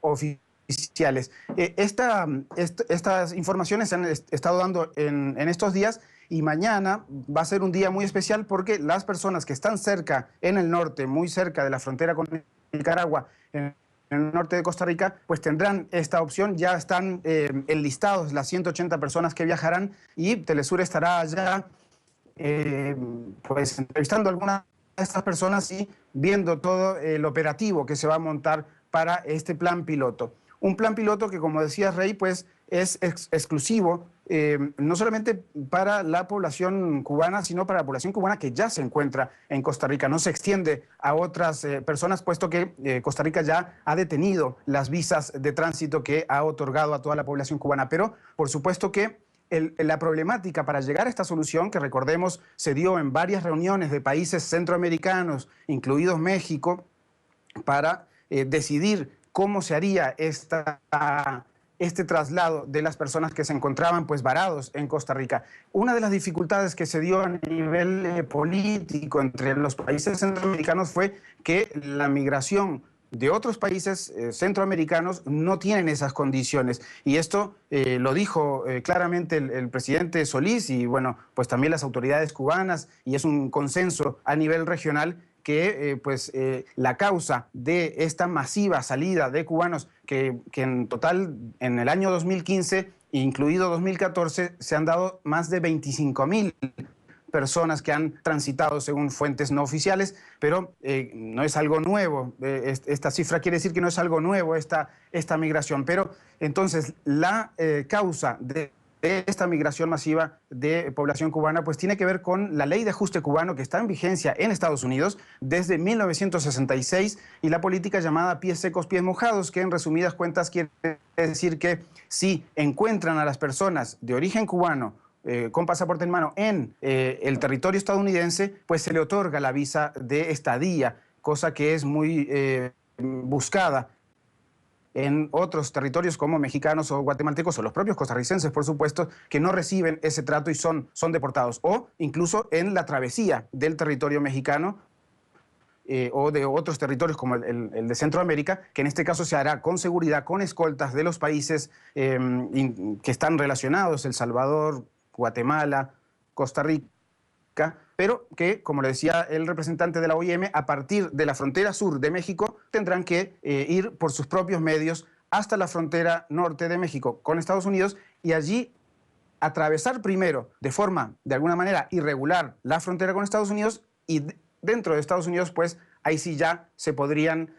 oficiales. Estas informaciones se han estado dando en estos días y mañana va a ser un día muy especial porque las personas que están cerca, en el norte, muy cerca de la frontera con Nicaragua, en el norte de Costa Rica, pues tendrán esta opción. Ya están enlistados las 180 personas que viajarán y Telesur estará allá entrevistando a algunas de estas personas y viendo todo el operativo que se va a montar para este plan piloto. Un plan piloto que, como decía Rey, pues es exclusivo no solamente para la población cubana, sino para la población cubana que ya se encuentra en Costa Rica. No se extiende a otras personas, puesto que Costa Rica ya ha detenido las visas de tránsito que ha otorgado a toda la población cubana. Pero, por supuesto que la problemática para llegar a esta solución, que recordemos se dio en varias reuniones de países centroamericanos, incluidos México, para decidir cómo se haría este traslado de las personas que se encontraban varados en Costa Rica. Una de las dificultades que se dio a nivel político entre los países centroamericanos fue que la migración de otros países centroamericanos no tienen esas condiciones. Y esto lo dijo claramente el presidente Solís y, bueno, pues también las autoridades cubanas, y es un consenso a nivel regional que la causa de esta masiva salida de cubanos que en total en el año 2015, incluido 2014, se han dado más de 25.000 personas que han transitado según fuentes no oficiales, pero no es algo nuevo. Esta cifra quiere decir que no es algo nuevo esta migración. Pero entonces la causa de esta migración masiva de población cubana pues tiene que ver con la ley de ajuste cubano que está en vigencia en Estados Unidos desde 1966 y la política llamada pies secos, pies mojados, que en resumidas cuentas quiere decir que si encuentran a las personas de origen cubano con pasaporte en mano en el territorio estadounidense, pues se le otorga la visa de estadía, cosa que es muy buscada en otros territorios como mexicanos o guatemaltecos o los propios costarricenses, por supuesto, que no reciben ese trato y son deportados. O incluso en la travesía del territorio mexicano o de otros territorios como el de Centroamérica, que en este caso se hará con seguridad, con escoltas de los países que están relacionados, El Salvador, Guatemala, Costa Rica, pero que, como le decía el representante de la OIM, a partir de la frontera sur de México tendrán que ir por sus propios medios hasta la frontera norte de México con Estados Unidos y allí atravesar primero de forma, de alguna manera, irregular la frontera con Estados Unidos y dentro de Estados Unidos, pues ahí sí ya se podrían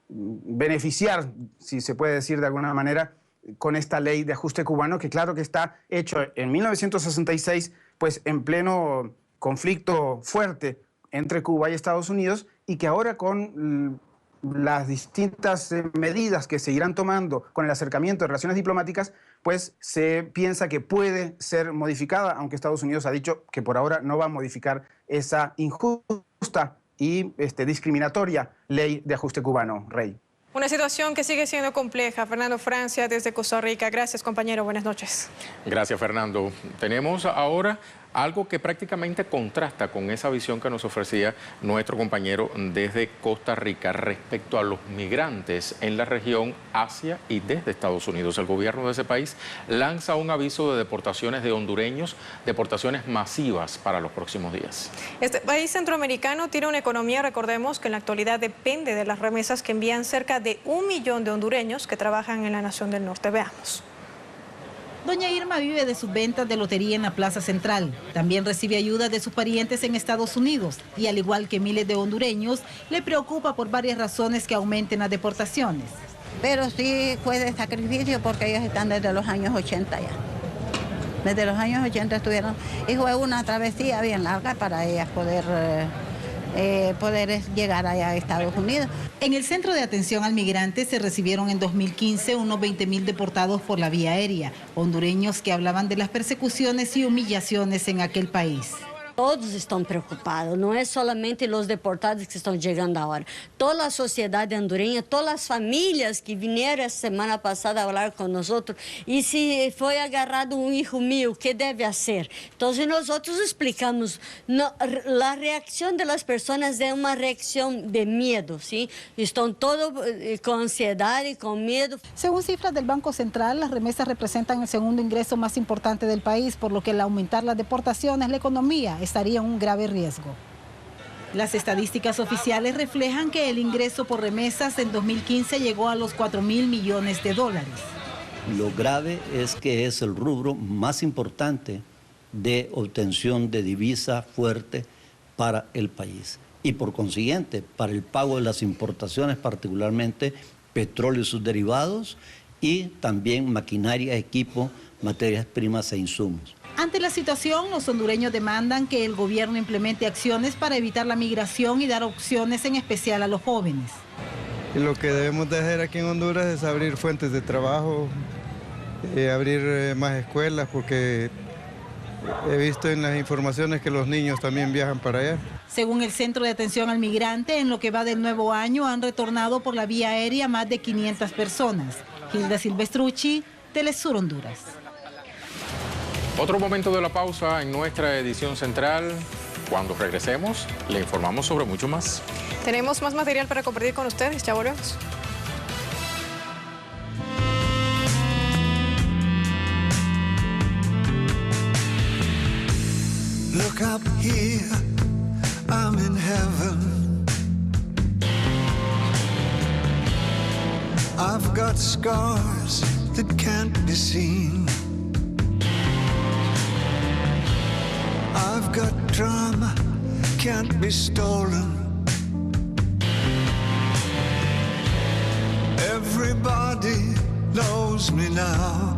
beneficiar, si se puede decir de alguna manera, con esta ley de ajuste cubano, que claro que está hecho en 1966, pues en pleno conflicto fuerte entre Cuba y Estados Unidos, y que ahora con las distintas medidas que se irán tomando con el acercamiento de relaciones diplomáticas, pues se piensa que puede ser modificada, aunque Estados Unidos ha dicho que por ahora no va a modificar esa injusta y discriminatoria ley de ajuste cubano, Rey. Una situación que sigue siendo compleja. Fernando Francia, desde Costa Rica. Gracias, compañero. Buenas noches. Gracias, Fernando. Tenemos ahora algo que prácticamente contrasta con esa visión que nos ofrecía nuestro compañero desde Costa Rica respecto a los migrantes en la región Asia y desde Estados Unidos. El gobierno de ese país lanza un aviso de deportaciones de hondureños, deportaciones masivas para los próximos días. Este país centroamericano tiene una economía, recordemos, que en la actualidad depende de las remesas que envían cerca de 1 millón de hondureños que trabajan en la nación del norte. Veamos. Doña Irma vive de sus ventas de lotería en la Plaza Central. También recibe ayuda de sus parientes en Estados Unidos y, al igual que miles de hondureños, le preocupa por varias razones que aumenten las deportaciones. Pero sí fue de sacrificio porque ellos están desde los años 80 ya. Desde los años 80 estuvieron, y fue una travesía bien larga para ellas poder llegar allá a Estados Unidos. En el Centro de Atención al Migrante se recibieron en 2015 unos 20.000 deportados por la vía aérea, hondureños que hablaban de las persecuciones y humillaciones en aquel país. Todos estão preocupados, não é somente os deportados que estão chegando agora. Toda a sociedade hondureña, todas as famílias que vieram essa semana passada a falar com nós, e se foi agarrado um filho meu, o que deve fazer? Então, nós explicamos, a reação das pessoas é uma reação de medo, sim? Estão todos com ansiedade, com medo. Según cifras del Banco Central, las remesas representan el segundo ingreso más importante del país, por lo que al aumentar las deportaciones, la economía estaría en un grave riesgo. Las estadísticas oficiales reflejan que el ingreso por remesas en 2015 llegó a los 4.000 millones de dólares. Lo grave es que es el rubro más importante de obtención de divisa fuerte para el país y por consiguiente para el pago de las importaciones, particularmente petróleo y sus derivados y también maquinaria, equipo, materias primas e insumos. Ante la situación, los hondureños demandan que el gobierno implemente acciones para evitar la migración y dar opciones en especial a los jóvenes. Y lo que debemos de hacer aquí en Honduras es abrir fuentes de trabajo, abrir más escuelas, porque he visto en las informaciones que los niños también viajan para allá. Según el Centro de Atención al Migrante, en lo que va del nuevo año han retornado por la vía aérea más de 500 personas. Hilda Silvestrucci, Telesur Honduras. Otro momento de la pausa en nuestra edición central. Cuando regresemos, le informamos sobre mucho más. Tenemos más material para compartir con ustedes. Ya volvemos. Look up here, I'm in heaven. I've got scars that can't be seen. I've got drama, can't be stolen. Everybody knows me now.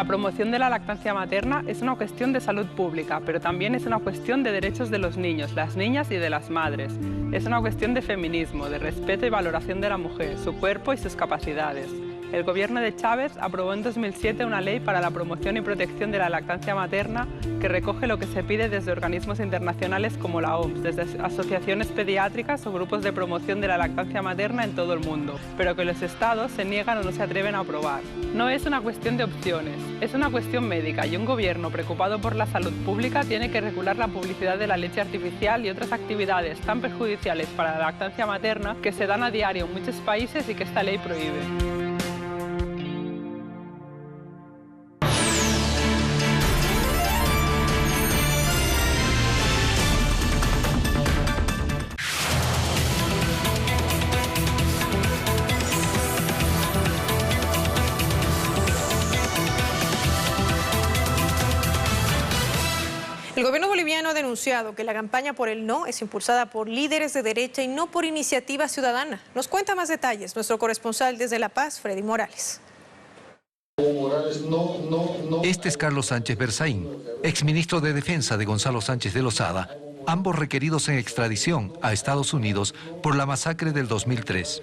La promoción de la lactancia materna es una cuestión de salud pública, pero también es una cuestión de derechos de los niños, las niñas y de las madres. Es una cuestión de feminismo, de respeto y valoración de la mujer, su cuerpo y sus capacidades. El gobierno de Chávez aprobó en 2007 una ley para la promoción y protección de la lactancia materna que recoge lo que se pide desde organismos internacionales como la OMS, desde asociaciones pediátricas o grupos de promoción de la lactancia materna en todo el mundo, pero que los estados se niegan o no se atreven a aprobar. No es una cuestión de opciones, es una cuestión médica y un gobierno preocupado por la salud pública tiene que regular la publicidad de la leche artificial y otras actividades tan perjudiciales para la lactancia materna que se dan a diario en muchos países y que esta ley prohíbe. El gobierno boliviano ha denunciado que la campaña por el no es impulsada por líderes de derecha y no por iniciativa ciudadana. Nos cuenta más detalles nuestro corresponsal desde La Paz, Freddy Morales. Este es Carlos Sánchez Berzaín, exministro de Defensa de Gonzalo Sánchez de Lozada, ambos requeridos en extradición a Estados Unidos por la masacre del 2003.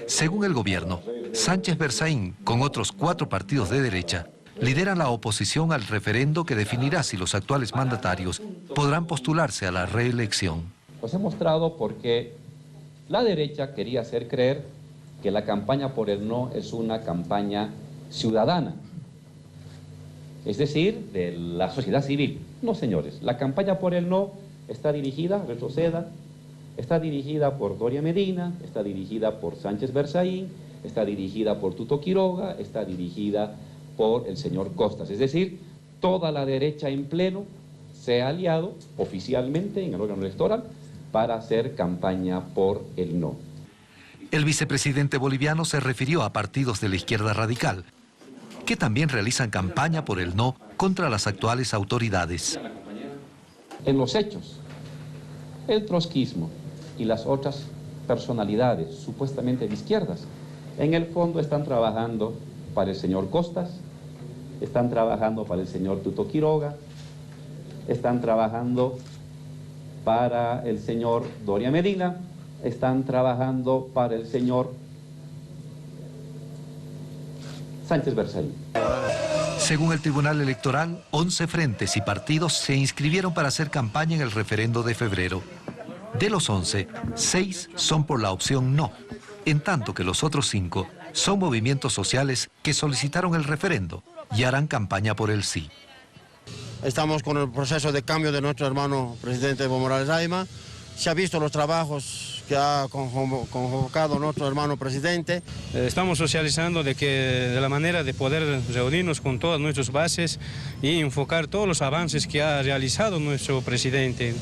Según el gobierno, Sánchez Berzaín, con otros 4 partidos de derecha, lideran la oposición al referendo que definirá si los actuales mandatarios podrán postularse a la reelección. Pues he mostrado porque la derecha quería hacer creer que la campaña por el no es una campaña ciudadana, es decir, de la sociedad civil. No, señores, la campaña por el no está dirigida, retroceda, está dirigida por Doria Medina, está dirigida por Sánchez Berzaín, está dirigida por Tuto Quiroga, está dirigida por el señor Costas. Es decir, toda la derecha en pleno se ha aliado oficialmente en el órgano electoral para hacer campaña por el no. El vicepresidente boliviano se refirió a partidos de la izquierda radical, que también realizan campaña por el no contra las actuales autoridades. En los hechos, el trotskismo y las otras personalidades supuestamente de izquierdas, en el fondo están trabajando para el señor Costas, están trabajando para el señor Tuto Quiroga, están trabajando para el señor Doria Medina, están trabajando para el señor Sánchez Berzaín. Según el Tribunal Electoral, 11 frentes y partidos se inscribieron para hacer campaña en el referendo de febrero. De los 11, 6 son por la opción no, en tanto que los otros 5 son movimientos sociales que solicitaron el referendo y harán campaña por el sí. Estamos con el proceso de cambio de nuestro hermano presidente Evo Morales Ayma. Se ha visto los trabajos que ha convocado nuestro hermano presidente. Estamos socializando de la manera de poder reunirnos con todas nuestras bases y enfocar todos los avances que ha realizado nuestro presidente.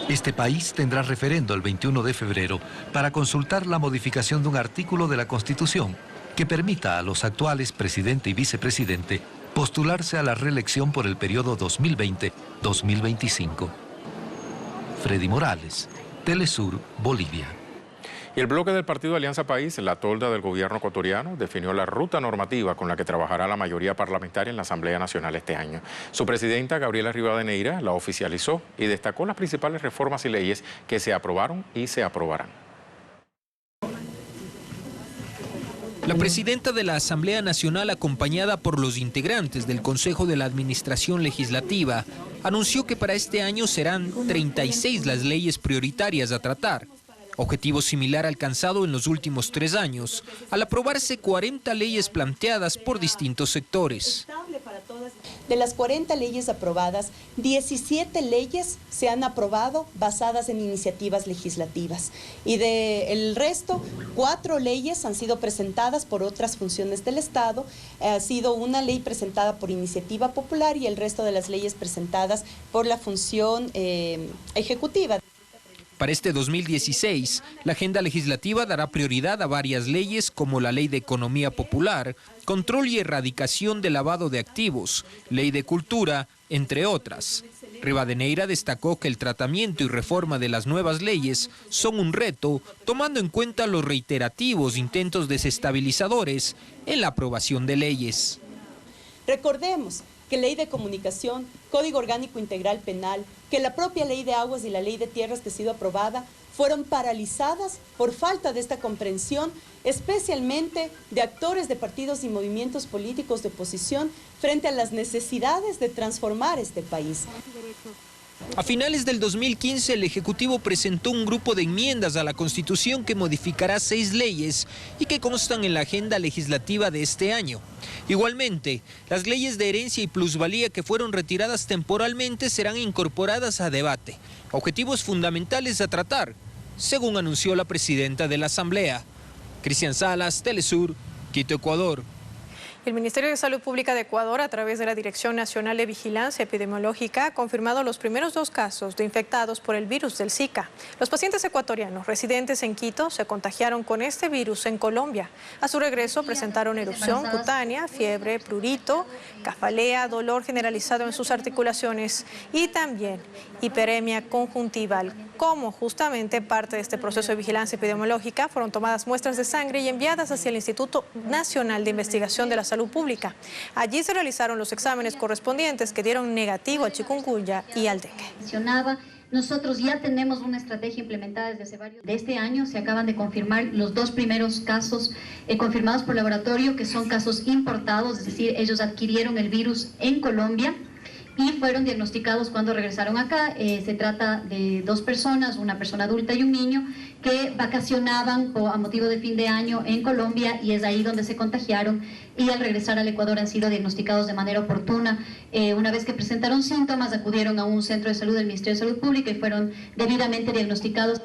Este país tendrá referendo el 21 de febrero para consultar la modificación de un artículo de la Constitución que permita a los actuales presidente y vicepresidente postularse a la reelección por el periodo 2020-2025. Freddy Morales, Telesur, Bolivia. Y el bloque del Partido Alianza País, la tolda del gobierno ecuatoriano, definió la ruta normativa con la que trabajará la mayoría parlamentaria en la Asamblea Nacional este año. Su presidenta, Gabriela Rivadeneira, la oficializó y destacó las principales reformas y leyes que se aprobaron y se aprobarán. La presidenta de la Asamblea Nacional, acompañada por los integrantes del Consejo de la Administración Legislativa, anunció que para este año serán 36 las leyes prioritarias a tratar, objetivo similar alcanzado en los últimos 3 años, al aprobarse 40 leyes planteadas por distintos sectores. De las 40 leyes aprobadas, 17 leyes se han aprobado basadas en iniciativas legislativas y del resto, 4 leyes han sido presentadas por otras funciones del Estado. Ha sido una ley presentada por iniciativa popular y el resto de las leyes presentadas por la función ejecutiva. Para este 2016, la agenda legislativa dará prioridad a varias leyes como la Ley de Economía Popular, Control y Erradicación del Lavado de Activos, Ley de Cultura, entre otras. Rivadeneira destacó que el tratamiento y reforma de las nuevas leyes son un reto, tomando en cuenta los reiterativos intentos desestabilizadores en la aprobación de leyes. Recordemos que Ley de Comunicación, Código Orgánico Integral Penal, que la propia Ley de Aguas y la Ley de Tierras que ha sido aprobada, fueron paralizadas por falta de esta comprensión, especialmente de actores de partidos y movimientos políticos de oposición frente a las necesidades de transformar este país. A finales del 2015, el Ejecutivo presentó un grupo de enmiendas a la Constitución que modificará 6 leyes y que constan en la agenda legislativa de este año. Igualmente, las leyes de herencia y plusvalía que fueron retiradas temporalmente serán incorporadas a debate. Objetivos fundamentales a tratar, según anunció la presidenta de la Asamblea. Cristian Salas, Telesur, Quito, Ecuador. El Ministerio de Salud Pública de Ecuador, a través de la Dirección Nacional de Vigilancia Epidemiológica, ha confirmado los primeros 2 casos de infectados por el virus del Zika. Los pacientes ecuatorianos residentes en Quito se contagiaron con este virus en Colombia. A su regreso presentaron erupción cutánea, fiebre, prurito, cefalea, dolor generalizado en sus articulaciones y también hiperemia conjuntival. Como justamente parte de este proceso de vigilancia epidemiológica, fueron tomadas muestras de sangre y enviadas hacia el Instituto Nacional de Investigación de la Salud Pública. Allí se realizaron los exámenes correspondientes que dieron negativo al chikungunya y al dengue. Nosotros ya tenemos una estrategia implementada desde hace varios de este año. Se acaban de confirmar los 2 primeros casos confirmados por laboratorio, que son casos importados, es decir, ellos adquirieron el virus en Colombia y fueron diagnosticados cuando regresaron acá. Se trata de 2 personas, una persona adulta y un niño, que vacacionaban a motivo de fin de año en Colombia y es ahí donde se contagiaron y al regresar al Ecuador han sido diagnosticados de manera oportuna. Una vez que presentaron síntomas, acudieron a un centro de salud del Ministerio de Salud Pública y fueron debidamente diagnosticados.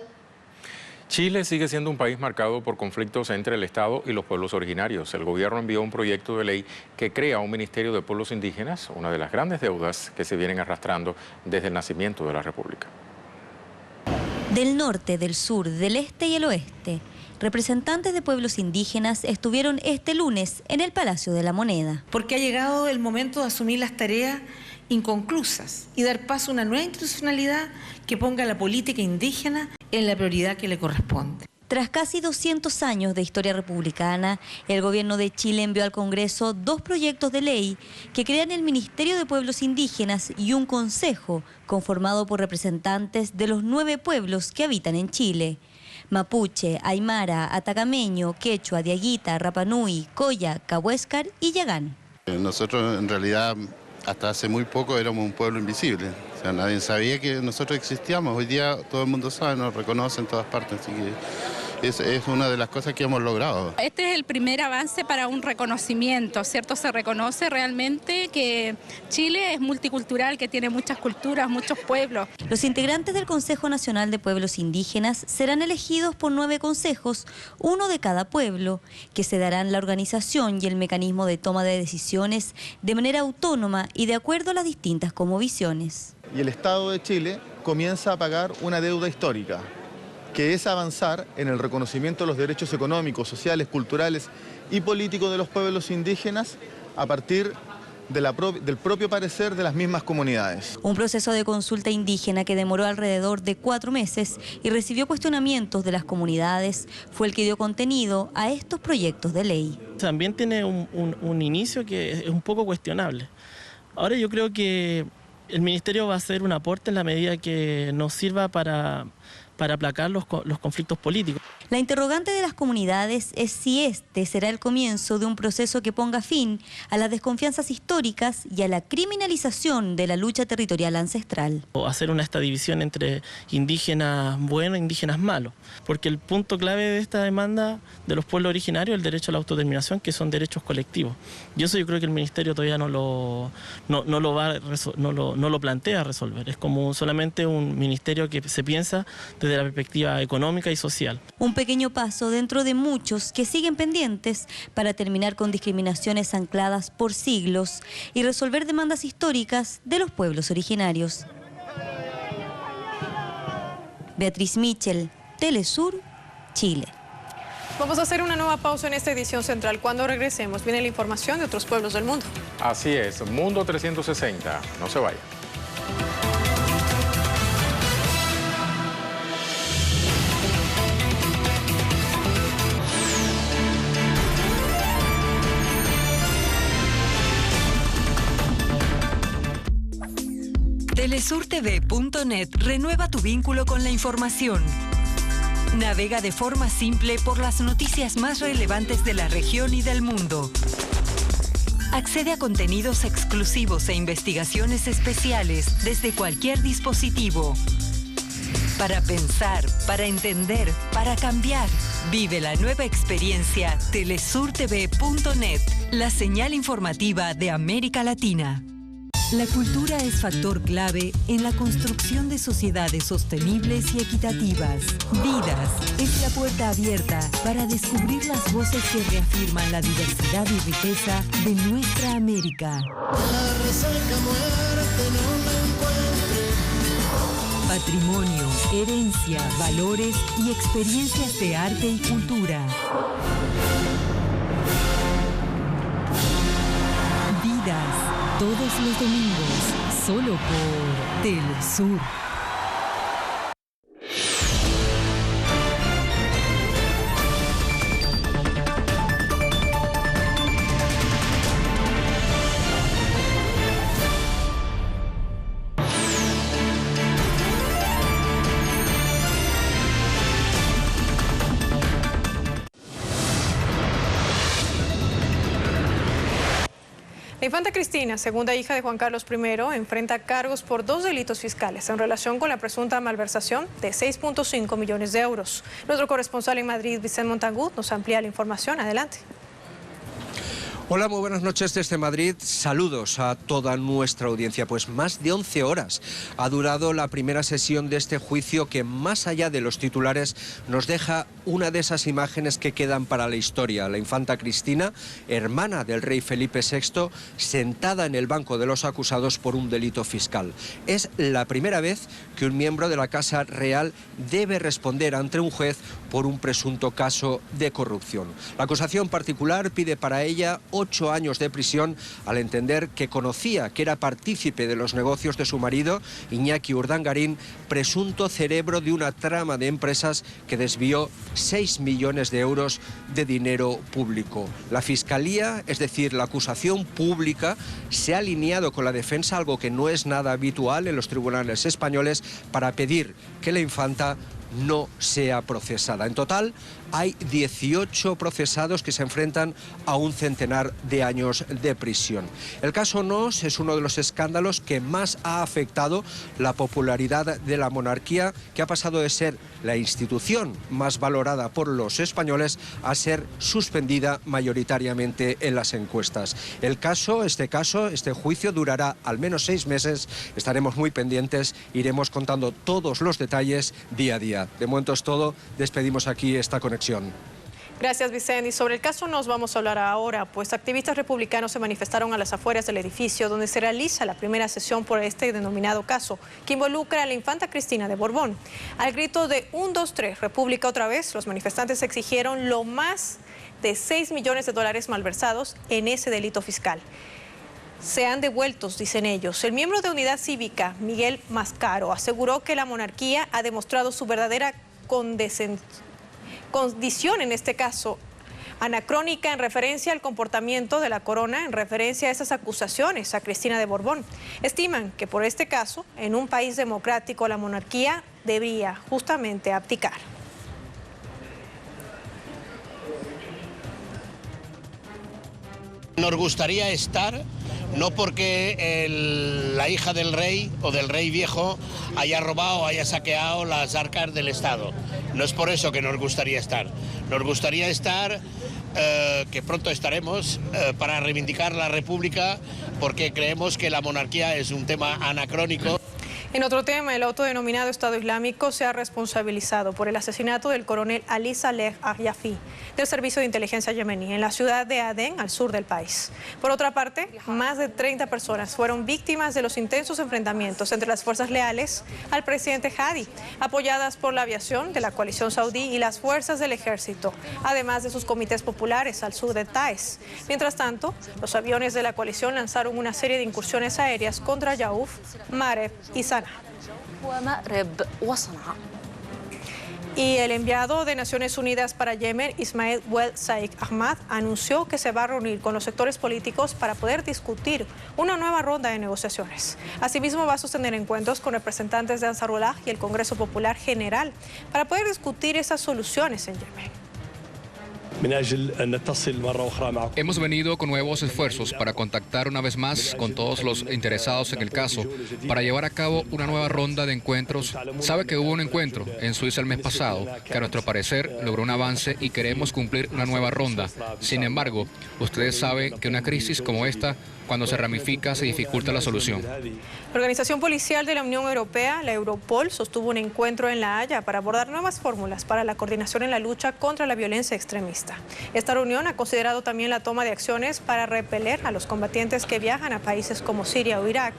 Chile sigue siendo un país marcado por conflictos entre el Estado y los pueblos originarios. El gobierno envió un proyecto de ley que crea un Ministerio de Pueblos Indígenas, una de las grandes deudas que se vienen arrastrando desde el nacimiento de la República. Del norte, del sur, del este y el oeste, representantes de pueblos indígenas estuvieron este lunes en el Palacio de la Moneda. Porque ha llegado el momento de asumir las tareas inconclusas y dar paso a una nueva institucionalidad que ponga la política indígena en la prioridad que le corresponde. Tras casi 200 años de historia republicana, el gobierno de Chile envió al Congreso 2 proyectos de ley que crean el Ministerio de Pueblos Indígenas y un consejo conformado por representantes de los 9 pueblos que habitan en Chile: Mapuche, Aymara, Atacameño, Quechua, Diaguita, Rapanui, Coya, Cahuéscar y Yagán. Nosotros en realidad hasta hace muy poco éramos un pueblo invisible. O sea, nadie sabía que nosotros existíamos. Hoy día todo el mundo sabe, nos reconoce en todas partes. Así que es una de las cosas que hemos logrado. Este es el primer avance para un reconocimiento, ¿cierto? Se reconoce realmente que Chile es multicultural, que tiene muchas culturas, muchos pueblos. Los integrantes del Consejo Nacional de Pueblos Indígenas serán elegidos por 9 consejos, uno de cada pueblo, que se darán la organización y el mecanismo de toma de decisiones de manera autónoma y de acuerdo a las distintas cosmovisiones. Y el Estado de Chile comienza a pagar una deuda histórica, que es avanzar en el reconocimiento de los derechos económicos, sociales, culturales y políticos de los pueblos indígenas a partir del propio parecer de las mismas comunidades. Un proceso de consulta indígena que demoró alrededor de 4 meses y recibió cuestionamientos de las comunidades fue el que dio contenido a estos proyectos de ley. También tiene un inicio que es un poco cuestionable. Ahora yo creo que el Ministerio va a hacer un aporte en la medida que nos sirva para aplacar los conflictos políticos. La interrogante de las comunidades es si este será el comienzo de un proceso que ponga fin a las desconfianzas históricas y a la criminalización de la lucha territorial ancestral. Hacer esta división entre indígenas buenos e indígenas malos, porque el punto clave de esta demanda de los pueblos originarios es el derecho a la autodeterminación, que son derechos colectivos. Y eso yo creo que el Ministerio todavía no lo plantea resolver. Es como solamente un ministerio que se piensa desde la perspectiva económica y social. Un pequeño paso dentro de muchos que siguen pendientes para terminar con discriminaciones ancladas por siglos y resolver demandas históricas de los pueblos originarios. Beatriz Michel, Telesur, Chile. Vamos a hacer una nueva pausa en esta edición central. Cuando regresemos, viene la información de otros pueblos del mundo. Así es, Mundo 360. No se vaya. TelesurTV.net renueva tu vínculo con la información. Navega de forma simple por las noticias más relevantes de la región y del mundo. Accede a contenidos exclusivos e investigaciones especiales desde cualquier dispositivo. Para pensar, para entender, para cambiar. Vive la nueva experiencia TelesurTV.net, la señal informativa de América Latina. La cultura es factor clave en la construcción de sociedades sostenibles y equitativas. Vidas es la puerta abierta para descubrir las voces que reafirman la diversidad y riqueza de nuestra América. La resaca muerte no me encuentre. Patrimonio, herencia, valores y experiencias de arte y cultura. Vidas. Todos los domingos, solo por Telesur. La infanta Cristina, segunda hija de Juan Carlos I, enfrenta cargos por 2 delitos fiscales en relación con la presunta malversación de 6.5 millones de euros. Nuestro corresponsal en Madrid, Vicente Montagut, nos amplía la información. Adelante. Hola, muy buenas noches desde Madrid. Saludos a toda nuestra audiencia. Pues más de 11 horas ha durado la primera sesión de este juicio que, más allá de los titulares, nos deja una de esas imágenes que quedan para la historia. La infanta Cristina, hermana del rey Felipe VI, sentada en el banco de los acusados por un delito fiscal. Es la primera vez que un miembro de la Casa Real debe responder ante un juez por un presunto caso de corrupción. La acusación particular pide para ella 8 años de prisión al entender que conocía que era partícipe de los negocios de su marido, Iñaki Urdangarín, presunto cerebro de una trama de empresas que desvió 6 millones de euros de dinero público. La Fiscalía, es decir, la acusación pública, se ha alineado con la defensa, algo que no es nada habitual en los tribunales españoles, para pedir que la infanta no sea procesada. En total hay 18 procesados que se enfrentan a un centenar de años de prisión. El caso NOS es uno de los escándalos que más ha afectado la popularidad de la monarquía, que ha pasado de ser la institución más valorada por los españoles a ser suspendida mayoritariamente en las encuestas. Este juicio durará al menos 6 meses. Estaremos muy pendientes, iremos contando todos los detalles día a día. De momento es todo, despedimos aquí esta conexión. Gracias, Vicente. Y sobre el caso nos vamos a hablar ahora, pues activistas republicanos se manifestaron a las afueras del edificio donde se realiza la primera sesión por este denominado caso, que involucra a la infanta Cristina de Borbón. Al grito de 1, 2, 3, República otra vez, los manifestantes exigieron lo más de 6 millones de dólares malversados en ese delito fiscal. Sean devueltos, dicen ellos. El miembro de Unidad Cívica, Miguel Mascaro, aseguró que la monarquía ha demostrado su verdadera condición, en este caso anacrónica, en referencia al comportamiento de la corona, en referencia a esas acusaciones a Cristina de Borbón. Estiman que por este caso, en un país democrático, la monarquía debería justamente abdicar. Nos gustaría estar, no porque la hija del rey o del rey viejo haya robado o haya saqueado las arcas del Estado. No es por eso que nos gustaría estar. Nos gustaría estar, que pronto estaremos, para reivindicar la República, porque creemos que la monarquía es un tema anacrónico. En otro tema, el autodenominado Estado Islámico se ha responsabilizado por el asesinato del coronel Ali Saleh Ahyafi del Servicio de Inteligencia yemení en la ciudad de Adén, al sur del país. Por otra parte, más de 30 personas fueron víctimas de los intensos enfrentamientos entre las fuerzas leales al presidente Hadi, apoyadas por la aviación de la coalición saudí y las fuerzas del ejército, además de sus comités populares al sur de Taez. Mientras tanto, los aviones de la coalición lanzaron una serie de incursiones aéreas contra Yauf, Mareb y Sanaa. Y el enviado de Naciones Unidas para Yemen, Ismail Wel Saik Ahmad, anunció que se va a reunir con los sectores políticos para poder discutir una nueva ronda de negociaciones. Asimismo, va a sostener encuentros con representantes de Ansarullah y el Congreso Popular General para poder discutir esas soluciones en Yemen. Hemos venido con nuevos esfuerzos para contactar una vez más con todos los interesados en el caso para llevar a cabo una nueva ronda de encuentros. Sabe que hubo un encuentro en Suiza el mes pasado que a nuestro parecer logró un avance y queremos cumplir una nueva ronda. Sin embargo, ustedes saben que una crisis como esta, cuando se ramifica, se dificulta la solución. La Organización Policial de la Unión Europea, la Europol, sostuvo un encuentro en La Haya para abordar nuevas fórmulas para la coordinación en la lucha contra la violencia extremista. Esta reunión ha considerado también la toma de acciones para repeler a los combatientes que viajan a países como Siria o Irak,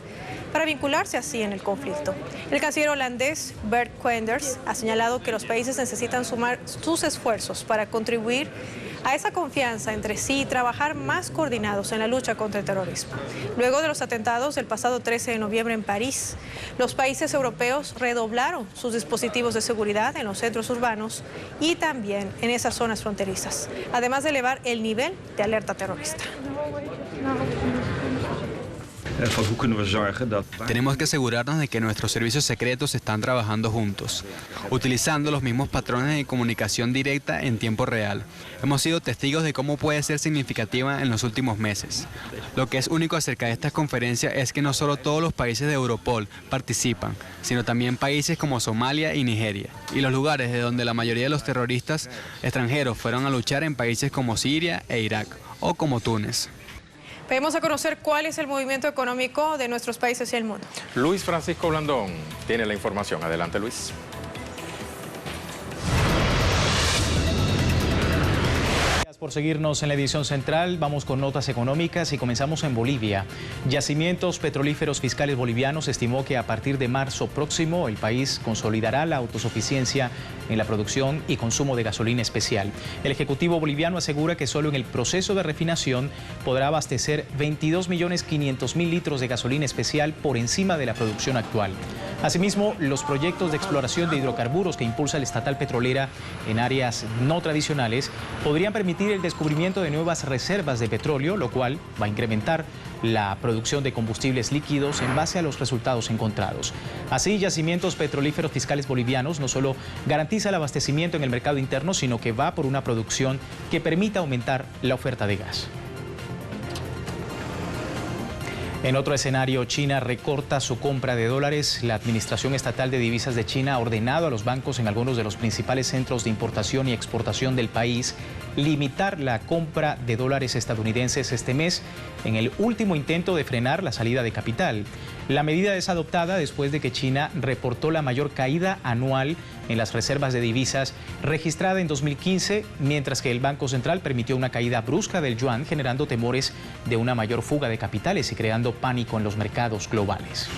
para vincularse así en el conflicto. El canciller holandés Bert Koenders ha señalado que los países necesitan sumar sus esfuerzos para contribuir a esa confianza entre sí y trabajar más coordinados en la lucha contra el terrorismo. Luego de los atentados del pasado 13 de noviembre en París, los países europeos redoblaron sus dispositivos de seguridad en los centros urbanos y también en esas zonas fronterizas, además de elevar el nivel de alerta terrorista. Tenemos que asegurarnos de que nuestros servicios secretos están trabajando juntos, utilizando los mismos patrones de comunicación directa en tiempo real. Hemos sido testigos de cómo puede ser significativa en los últimos meses. Lo que es único acerca de esta conferencia es que no solo todos los países de Europol participan, sino también países como Somalia y Nigeria, y los lugares de donde la mayoría de los terroristas extranjeros fueron a luchar en países como Siria e Irak, o como Túnez. Pedimos a conocer cuál es el movimiento económico de nuestros países y el mundo. Luis Francisco Blandón tiene la información. Adelante, Luis. Por seguirnos en la edición central, vamos con notas económicas y comenzamos en Bolivia. Yacimientos Petrolíferos Fiscales Bolivianos estimó que a partir de marzo próximo el país consolidará la autosuficiencia en la producción y consumo de gasolina especial. El Ejecutivo boliviano asegura que solo en el proceso de refinación podrá abastecer 22.500.000 litros de gasolina especial por encima de la producción actual. Asimismo, los proyectos de exploración de hidrocarburos que impulsa la estatal petrolera en áreas no tradicionales podrían permitir el descubrimiento de nuevas reservas de petróleo, lo cual va a incrementar la producción de combustibles líquidos en base a los resultados encontrados. Así, Yacimientos Petrolíferos Fiscales Bolivianos no solo garantiza el abastecimiento en el mercado interno, sino que va por una producción que permita aumentar la oferta de gas. En otro escenario, China recorta su compra de dólares. La Administración Estatal de Divisas de China ha ordenado a los bancos en algunos de los principales centros de importación y exportación del país limitar la compra de dólares estadounidenses este mes en el último intento de frenar la salida de capital. La medida es adoptada después de que China reportó la mayor caída anual en las reservas de divisas registrada en 2015, mientras que el Banco Central permitió una caída brusca del yuan, generando temores de una mayor fuga de capitales y creando pánico en los mercados globales.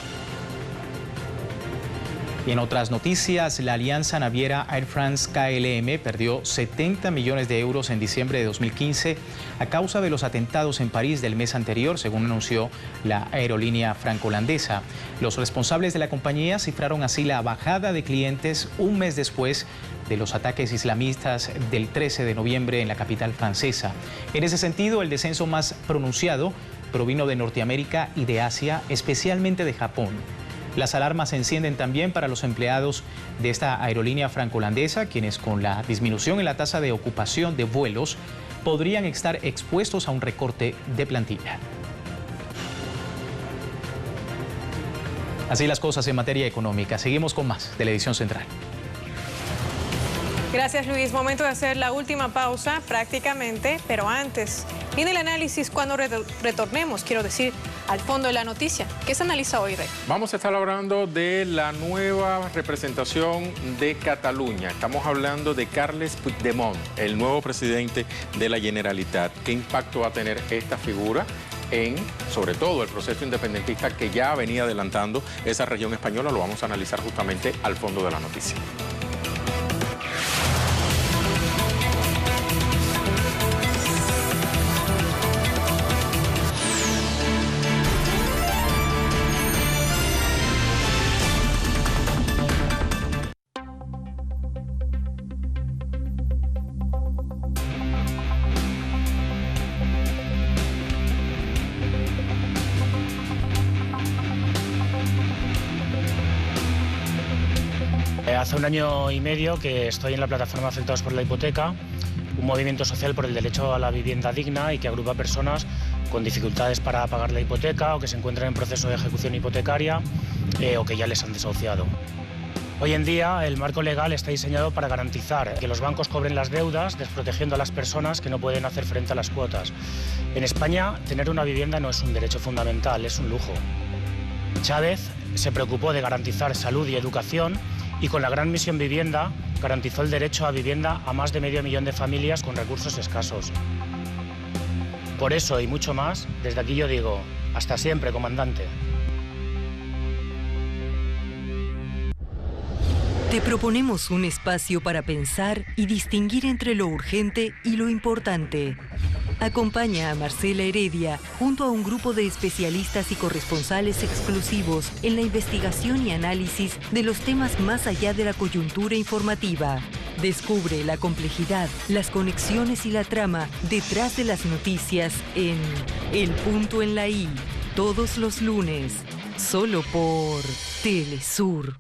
Y en otras noticias, la alianza naviera Air France-KLM perdió 70 millones de euros en diciembre de 2015 a causa de los atentados en París del mes anterior, según anunció la aerolínea franco-holandesa. Los responsables de la compañía cifraron así la bajada de clientes un mes después de los ataques islamistas del 13 de noviembre en la capital francesa. En ese sentido, el descenso más pronunciado provino de Norteamérica y de Asia, especialmente de Japón. Las alarmas se encienden también para los empleados de esta aerolínea franco-holandesa, quienes con la disminución en la tasa de ocupación de vuelos podrían estar expuestos a un recorte de plantilla. Así las cosas en materia económica. Seguimos con más de la edición central. Gracias, Luis. Momento de hacer la última pausa prácticamente, pero antes viene el análisis cuando retornemos, quiero decir, al fondo de la noticia. ¿Qué se analiza hoy, Rey? Vamos a estar hablando de la nueva representación de Cataluña. Estamos hablando de Carles Puigdemont, el nuevo presidente de la Generalitat. ¿Qué impacto va a tener esta figura en, sobre todo, el proceso independentista que ya venía adelantando esa región española? Lo vamos a analizar justamente al fondo de la noticia. Hace 1 año y medio que estoy en la plataforma Afectados por la Hipoteca, un movimiento social por el derecho a la vivienda digna y que agrupa personas con dificultades para pagar la hipoteca o que se encuentran en proceso de ejecución hipotecaria o que ya les han desahuciado. Hoy en día el marco legal está diseñado para garantizar que los bancos cobren las deudas, desprotegiendo a las personas que no pueden hacer frente a las cuotas. En España, tener una vivienda no es un derecho fundamental, es un lujo. Chávez se preocupó de garantizar salud y educación y con la Gran Misión Vivienda garantizó el derecho a vivienda a más de 500.000 de familias con recursos escasos. Por eso y mucho más, desde aquí yo digo, hasta siempre, comandante. Te proponemos un espacio para pensar y distinguir entre lo urgente y lo importante. Acompaña a Marcela Heredia junto a un grupo de especialistas y corresponsales exclusivos en la investigación y análisis de los temas más allá de la coyuntura informativa. Descubre la complejidad, las conexiones y la trama detrás de las noticias en El Punto en la I, todos los lunes, solo por Telesur.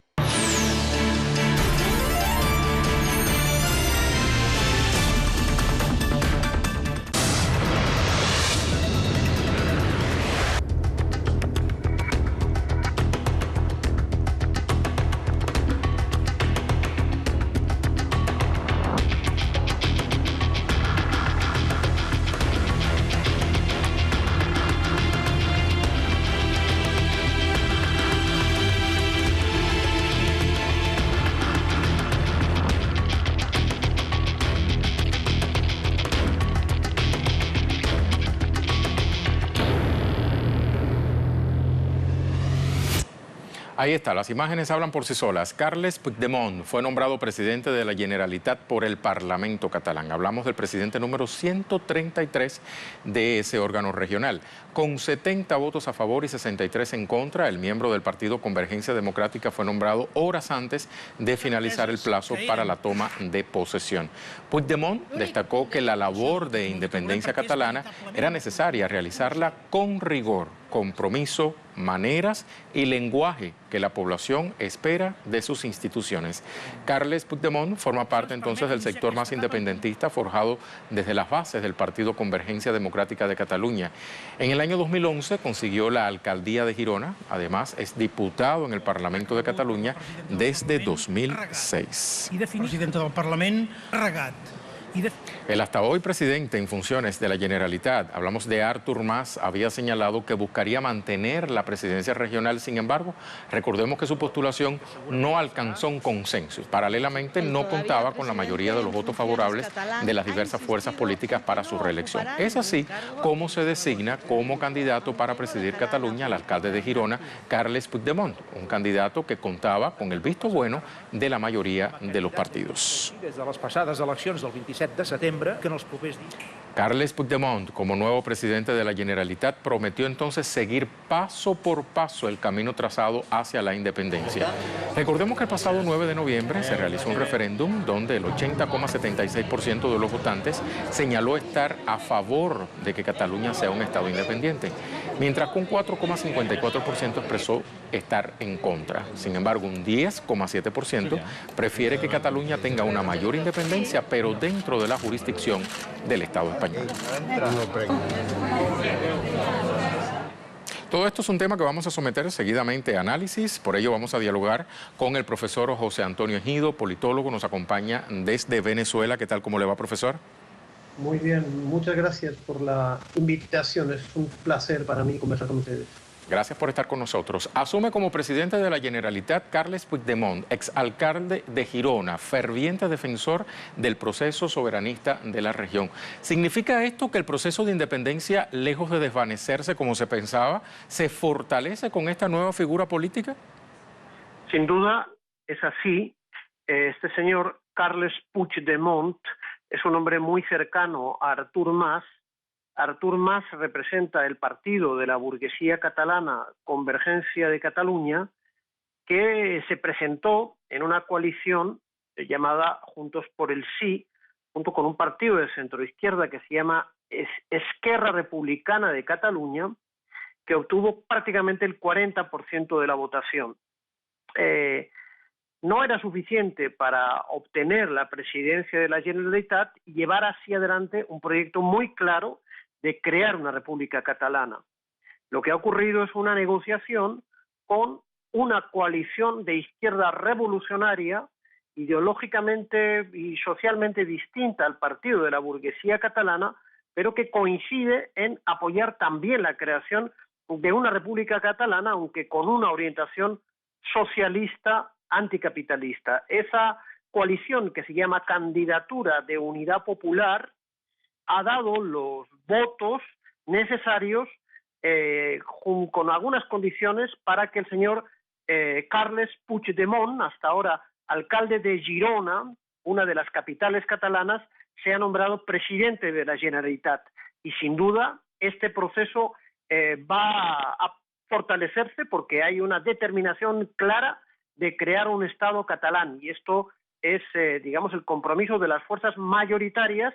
Ahí está, las imágenes hablan por sí solas. Carles Puigdemont fue nombrado presidente de la Generalitat por el Parlamento catalán. Hablamos del presidente número 133 de ese órgano regional. Con 70 votos a favor y 63 en contra, el miembro del partido Convergencia Democrática fue nombrado horas antes de finalizar el plazo para la toma de posesión. Puigdemont destacó que la labor de independencia catalana era necesaria realizarla con rigor, compromiso, maneras y lenguaje que la población espera de sus instituciones. Carles Puigdemont forma parte entonces del sector más independentista forjado desde las bases del partido Convergencia Democrática de Cataluña. En el año 2011 consiguió la alcaldía de Girona, además es diputado en el Parlamento de Cataluña desde 2006. Presidente del Parlament regat. El hasta hoy presidente en funciones de la Generalitat, hablamos de Artur Mas, había señalado que buscaría mantener la presidencia regional. Sin embargo, recordemos que su postulación no alcanzó un consenso. Paralelamente, no contaba con la mayoría de los votos favorables de las diversas fuerzas políticas para su reelección. Es así como se designa como candidato para presidir Cataluña al alcalde de Girona, Carles Puigdemont, un candidato que contaba con el visto bueno de la mayoría de los partidos. Des de les passades eleccions del 27 de setembre, que en els propers dies... Carles Puigdemont, como nuevo presidente de la Generalitat, prometió entonces seguir paso por paso el camino trazado hacia la independencia. Recordemos que el pasado 9 de noviembre se realizó un referéndum donde el 80,76% de los votantes señaló estar a favor de que Cataluña sea un Estado independiente, mientras que un 4,54% expresó estar en contra. Sin embargo, un 10,7% prefiere que Cataluña tenga una mayor independencia, pero dentro de la jurisdicción del Estado español. Todo esto es un tema que vamos a someter seguidamente a análisis, por ello vamos a dialogar con el profesor José Antonio Ejido, politólogo, nos acompaña desde Venezuela. ¿Qué tal? ¿Cómo le va, profesor? Muy bien, muchas gracias por la invitación, es un placer para mí conversar con ustedes. Gracias por estar con nosotros. Asume como presidente de la Generalitat Carles Puigdemont, exalcalde de Girona, ferviente defensor del proceso soberanista de la región. ¿Significa esto que el proceso de independencia, lejos de desvanecerse como se pensaba, se fortalece con esta nueva figura política? Sin duda es así. Este señor Carles Puigdemont es un hombre muy cercano a Artur Mas. Artur Mas representa el partido de la burguesía catalana Convergencia de Cataluña, que se presentó en una coalición llamada Juntos por el Sí, junto con un partido de centroizquierda que se llama Esquerra Republicana de Cataluña, que obtuvo prácticamente el 40% de la votación. no era suficiente para obtener la presidencia de la Generalitat y llevar hacia adelante un proyecto muy claro de crear una república catalana. Lo que ha ocurrido es una negociación con una coalición de izquierda revolucionaria, ideológicamente y socialmente distinta al partido de la burguesía catalana, pero que coincide en apoyar también la creación de una república catalana, aunque con una orientación socialista anticapitalista. Esa coalición, que se llama Candidatura de Unidad Popular, ha dado los votos necesarios con algunas condiciones para que el señor Carles Puigdemont, hasta ahora alcalde de Girona, una de las capitales catalanas, sea nombrado presidente de la Generalitat. Y sin duda este proceso va a fortalecerse porque hay una determinación clara de crear un Estado catalán, y esto es, digamos, el compromiso de las fuerzas mayoritarias,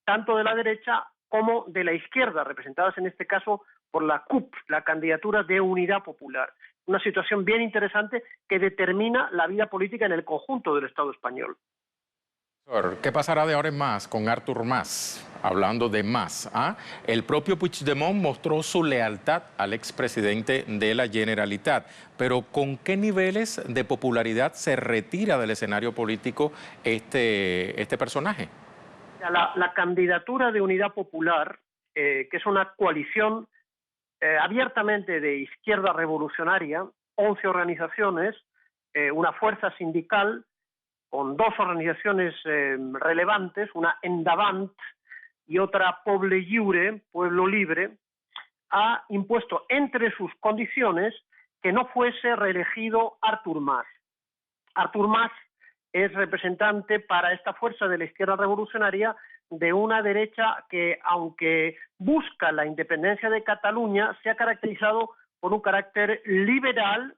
tanto de la derecha como de la izquierda, representadas en este caso por la CUP, la Candidatura de Unidad Popular. Una situación bien interesante que determina la vida política en el conjunto del Estado español. ¿Qué pasará de ahora en más con Artur Mas? Hablando de Mas, el propio Puigdemont mostró su lealtad al expresidente de la Generalitat, pero ¿con qué niveles de popularidad se retira del escenario político este personaje? La Candidatura de Unidad Popular, que es una coalición abiertamente de izquierda revolucionaria, 11 organizaciones, una fuerza sindical, con 2 organizaciones relevantes, una Endavant y otra Poble Lliure, Pueblo Libre, ha impuesto entre sus condiciones que no fuese reelegido Artur Mas. Artur Mas es representante para esta fuerza de la izquierda revolucionaria de una derecha que, aunque busca la independencia de Cataluña, se ha caracterizado por un carácter liberal,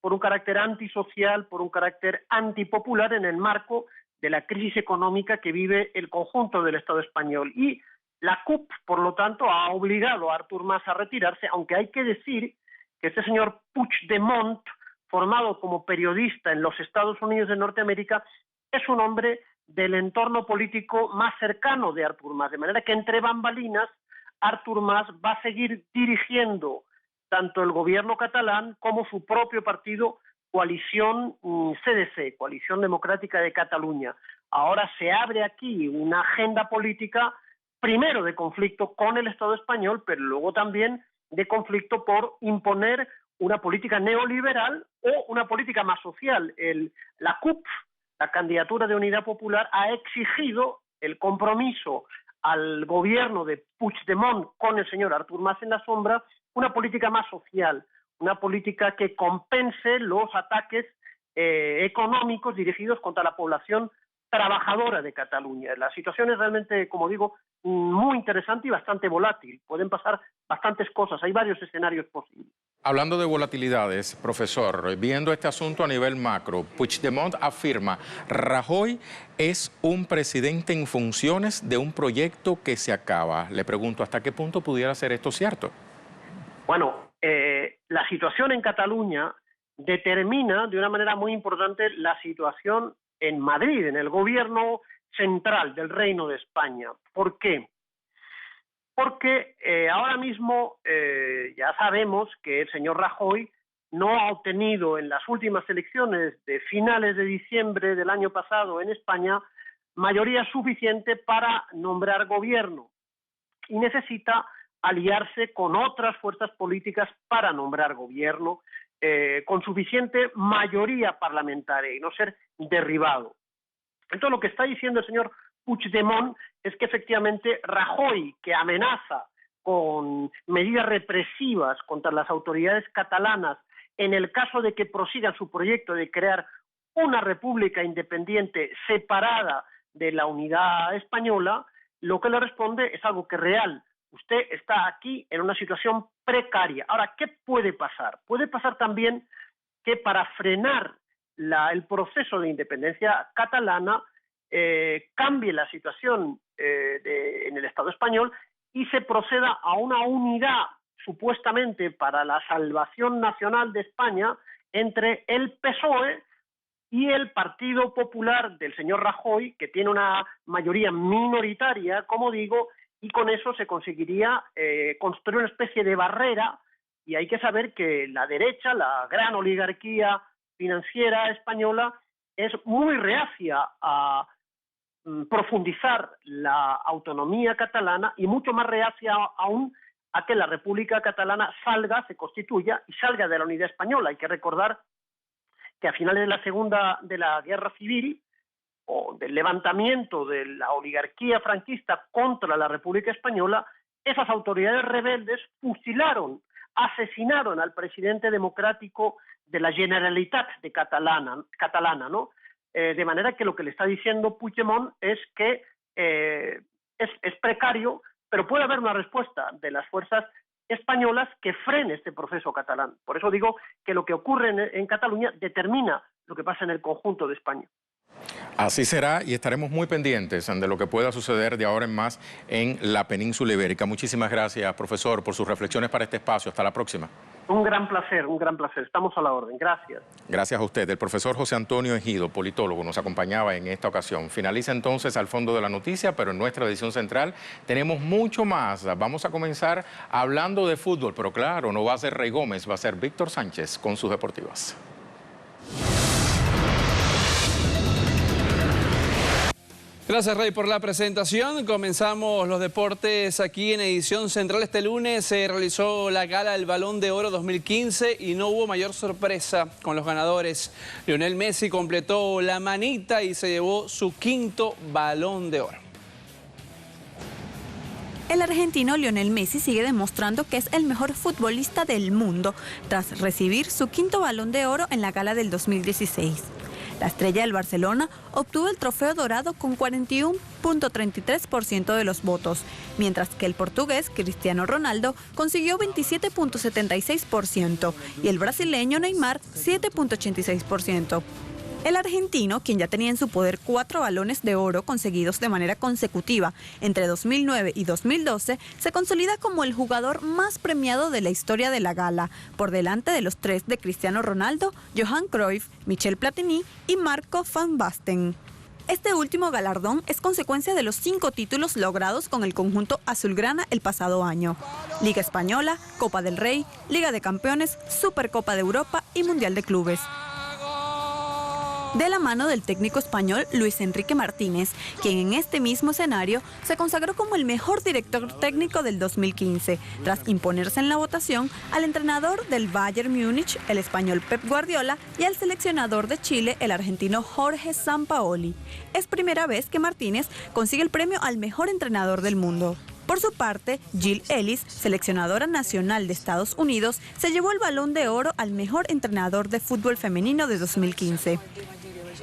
por un carácter antisocial, por un carácter antipopular en el marco de la crisis económica que vive el conjunto del Estado español. Y la CUP, por lo tanto, ha obligado a Artur Mas a retirarse, aunque hay que decir que este señor Puigdemont, formado como periodista en los Estados Unidos de Norteamérica, es un hombre del entorno político más cercano de Artur Mas, de manera que entre bambalinas Artur Mas va a seguir dirigiendo tanto el gobierno catalán como su propio partido, Coalición CDC, Coalición Democrática de Cataluña. Ahora se abre aquí una agenda política, primero de conflicto con el Estado español, pero luego también de conflicto por imponer una política neoliberal o una política más social. La CUP, la Candidatura de Unidad Popular, ha exigido el compromiso al gobierno de Puigdemont con el señor Artur Mas en la sombra, una política más social, una política que compense los ataques económicos dirigidos contra la población trabajadora de Cataluña. La situación es realmente, como digo, muy interesante y bastante volátil. Pueden pasar bastantes cosas, hay varios escenarios posibles. Hablando de volatilidades, profesor, viendo este asunto a nivel macro, Puigdemont afirma: Rajoy es un presidente en funciones de un proyecto que se acaba. Le pregunto, ¿hasta qué punto pudiera ser esto cierto? Bueno, la situación en Cataluña determina de una manera muy importante la situación en Madrid, en el gobierno central del Reino de España. ¿Por qué? Porque ahora mismo ya sabemos que el señor Rajoy no ha obtenido en las últimas elecciones de finales de diciembre del año pasado en España mayoría suficiente para nombrar gobierno y necesita aliarse con otras fuerzas políticas para nombrar gobierno con suficiente mayoría parlamentaria y no ser derribado. Entonces lo que está diciendo el señor Puigdemont es que efectivamente Rajoy, que amenaza con medidas represivas contra las autoridades catalanas en el caso de que prosigan su proyecto de crear una república independiente separada de la unidad española, lo que le responde es algo que es real. Usted está aquí en una situación precaria. Ahora, ¿qué puede pasar? Puede pasar también que para frenar el proceso de independencia catalana cambie la situación en el Estado español y se proceda a una unidad supuestamente para la salvación nacional de España entre el PSOE y el Partido Popular del señor Rajoy, que tiene una mayoría minoritaria, como digo, y con eso se conseguiría construir una especie de barrera. Y hay que saber que la derecha, la gran oligarquía financiera española, es muy reacia a profundizar la autonomía catalana y mucho más reacia aún a que la República Catalana salga, se constituya y salga de la unidad española. Hay que recordar que a finales de la Guerra Civil o del levantamiento de la oligarquía franquista contra la República Española, esas autoridades rebeldes asesinaron al presidente democrático de la Generalitat de catalana, ¿no? De manera que lo que le está diciendo Puigdemont es que es precario, pero puede haber una respuesta de las fuerzas españolas que frene este proceso catalán. Por eso digo que lo que ocurre en Cataluña determina lo que pasa en el conjunto de España. Así será y estaremos muy pendientes de lo que pueda suceder de ahora en más en la península ibérica. Muchísimas gracias, profesor, por sus reflexiones para este espacio. Hasta la próxima. Un gran placer, un gran placer. Estamos a la orden. Gracias. Gracias a usted. El profesor José Antonio Ejido, politólogo, nos acompañaba en esta ocasión. Finaliza entonces Al Fondo de la Noticia, pero en nuestra edición central tenemos mucho más. Vamos a comenzar hablando de fútbol, pero claro, no va a ser Rey Gómez, va a ser Víctor Sánchez con sus deportivas. Gracias, Rey, por la presentación. Comenzamos los deportes aquí en edición central. Este lunes se realizó la gala del Balón de Oro 2015 y no hubo mayor sorpresa con los ganadores. Lionel Messi completó la manita y se llevó su 5º Balón de Oro. El argentino Lionel Messi sigue demostrando que es el mejor futbolista del mundo tras recibir su 5º Balón de Oro en la gala del 2016. La estrella del Barcelona obtuvo el trofeo dorado con 41.33% de los votos, mientras que el portugués Cristiano Ronaldo consiguió 27.76% y el brasileño Neymar 7.86%. El argentino, quien ya tenía en su poder 4 balones de oro conseguidos de manera consecutiva entre 2009 y 2012, se consolida como el jugador más premiado de la historia de la gala, por delante de los 3 de Cristiano Ronaldo, Johan Cruyff, Michel Platini y Marco van Basten. Este último galardón es consecuencia de los 5 títulos logrados con el conjunto azulgrana el pasado año: Liga Española, Copa del Rey, Liga de Campeones, Supercopa de Europa y Mundial de Clubes. De la mano del técnico español Luis Enrique Martínez, quien en este mismo escenario se consagró como el mejor director técnico del 2015, tras imponerse en la votación al entrenador del Bayern Múnich, el español Pep Guardiola, y al seleccionador de Chile, el argentino Jorge Sampaoli. Es primera vez que Martínez consigue el premio al mejor entrenador del mundo. Por su parte, Jill Ellis, seleccionadora nacional de Estados Unidos, se llevó el Balón de Oro al mejor entrenador de fútbol femenino de 2015.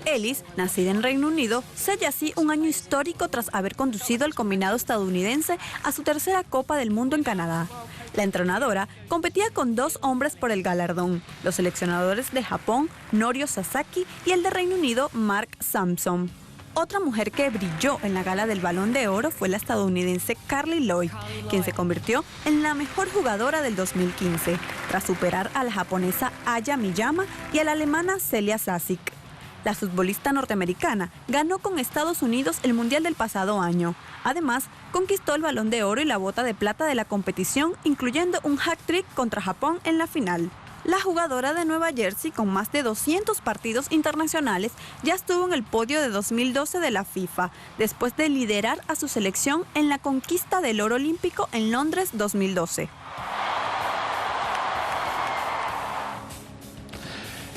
Ellis, nacida en Reino Unido, sella así un año histórico tras haber conducido al combinado estadounidense a su 3ª Copa del Mundo en Canadá. La entrenadora competía con 2 hombres por el galardón, los seleccionadores de Japón, Norio Sasaki, y el de Reino Unido, Mark Sampson. Otra mujer que brilló en la gala del Balón de Oro fue la estadounidense Carly Lloyd, quien se convirtió en la mejor jugadora del 2015, tras superar a la japonesa Aya Miyama y a la alemana Celia Sasik. La futbolista norteamericana ganó con Estados Unidos el Mundial del pasado año. Además, conquistó el Balón de Oro y la bota de plata de la competición, incluyendo un hat-trick contra Japón en la final. La jugadora de Nueva Jersey, con más de 200 partidos internacionales, ya estuvo en el podio de 2012 de la FIFA, después de liderar a su selección en la conquista del oro olímpico en Londres 2012.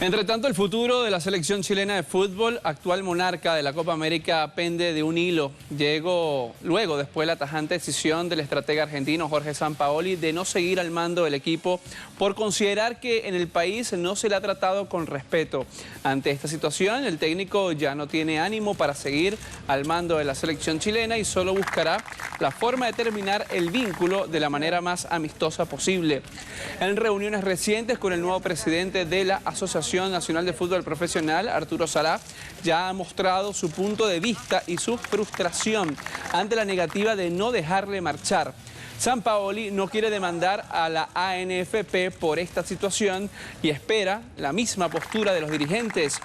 Entre tanto, el futuro de la selección chilena de fútbol, actual monarca de la Copa América, pende de un hilo. Luego, después de la tajante decisión del estratega argentino Jorge Sampaoli de no seguir al mando del equipo por considerar que en el país no se le ha tratado con respeto. Ante esta situación, el técnico ya no tiene ánimo para seguir al mando de la selección chilena y solo buscará la forma de terminar el vínculo de la manera más amistosa posible. En reuniones recientes con el nuevo presidente de la Asociación Nacional de Fútbol Profesional, Arturo Salá, ya ha mostrado su punto de vista y su frustración ante la negativa de no dejarle marchar. Sampaoli no quiere demandar a la ANFP por esta situación y espera la misma postura de los dirigentes.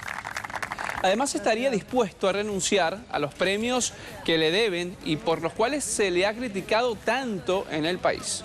Además, estaría dispuesto a renunciar a los premios que le deben y por los cuales se le ha criticado tanto en el país.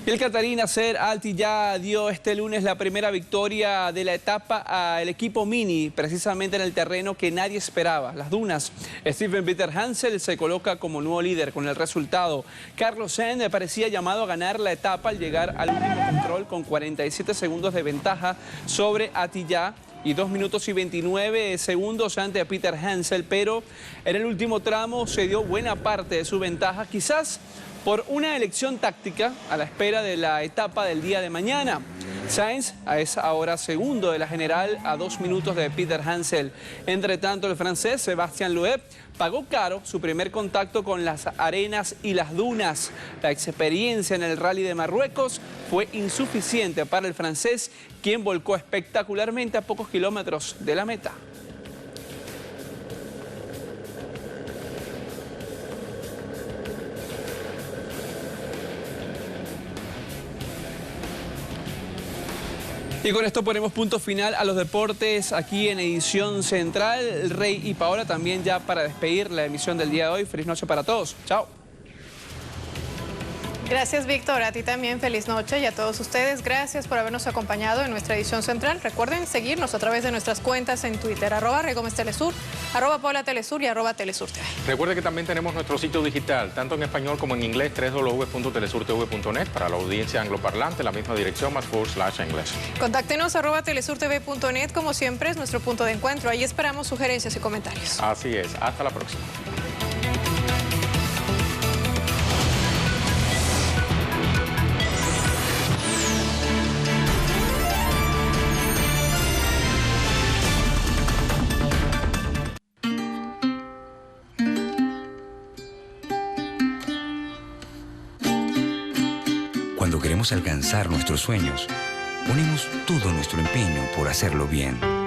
El catarí Nasser Al-Attiyah dio este lunes la primera victoria de la etapa al equipo Mini, precisamente en el terreno que nadie esperaba, las dunas. Steven Peter Hansel se coloca como nuevo líder con el resultado. Carlos Sainz parecía llamado a ganar la etapa al llegar al último control con 47 segundos de ventaja sobre Attiyah y 2 minutos y 29 segundos ante Peter Hansel, pero en el último tramo se dio buena parte de su ventaja, quizás por una elección táctica a la espera de la etapa del día de mañana. Sainz es ahora segundo de la general a 2 minutos de Peter Hansel. Entre tanto, el francés Sébastien Loeb pagó caro su primer contacto con las arenas y las dunas. La experiencia en el Rally de Marruecos fue insuficiente para el francés, quien volcó espectacularmente a pocos kilómetros de la meta. Y con esto ponemos punto final a los deportes aquí en Edición Central. Rey y Paola, también ya para despedir la emisión del día de hoy. Feliz noche para todos. Chao. Gracias, Víctor. A ti también feliz noche y a todos ustedes. Gracias por habernos acompañado en nuestra edición central. Recuerden seguirnos a través de nuestras cuentas en Twitter, @ReyGómezTelesur, @PaolaTelesur y @TelesurTV. Recuerde que también tenemos nuestro sitio digital, tanto en español como en inglés, www.telesurtv.net. Para la audiencia angloparlante, la misma dirección, +4/English. Contáctenos @telesurtv.net. Como siempre, es nuestro punto de encuentro. Ahí esperamos sugerencias y comentarios. Así es. Hasta la próxima. Cuando queremos alcanzar nuestros sueños, ponemos todo nuestro empeño por hacerlo bien.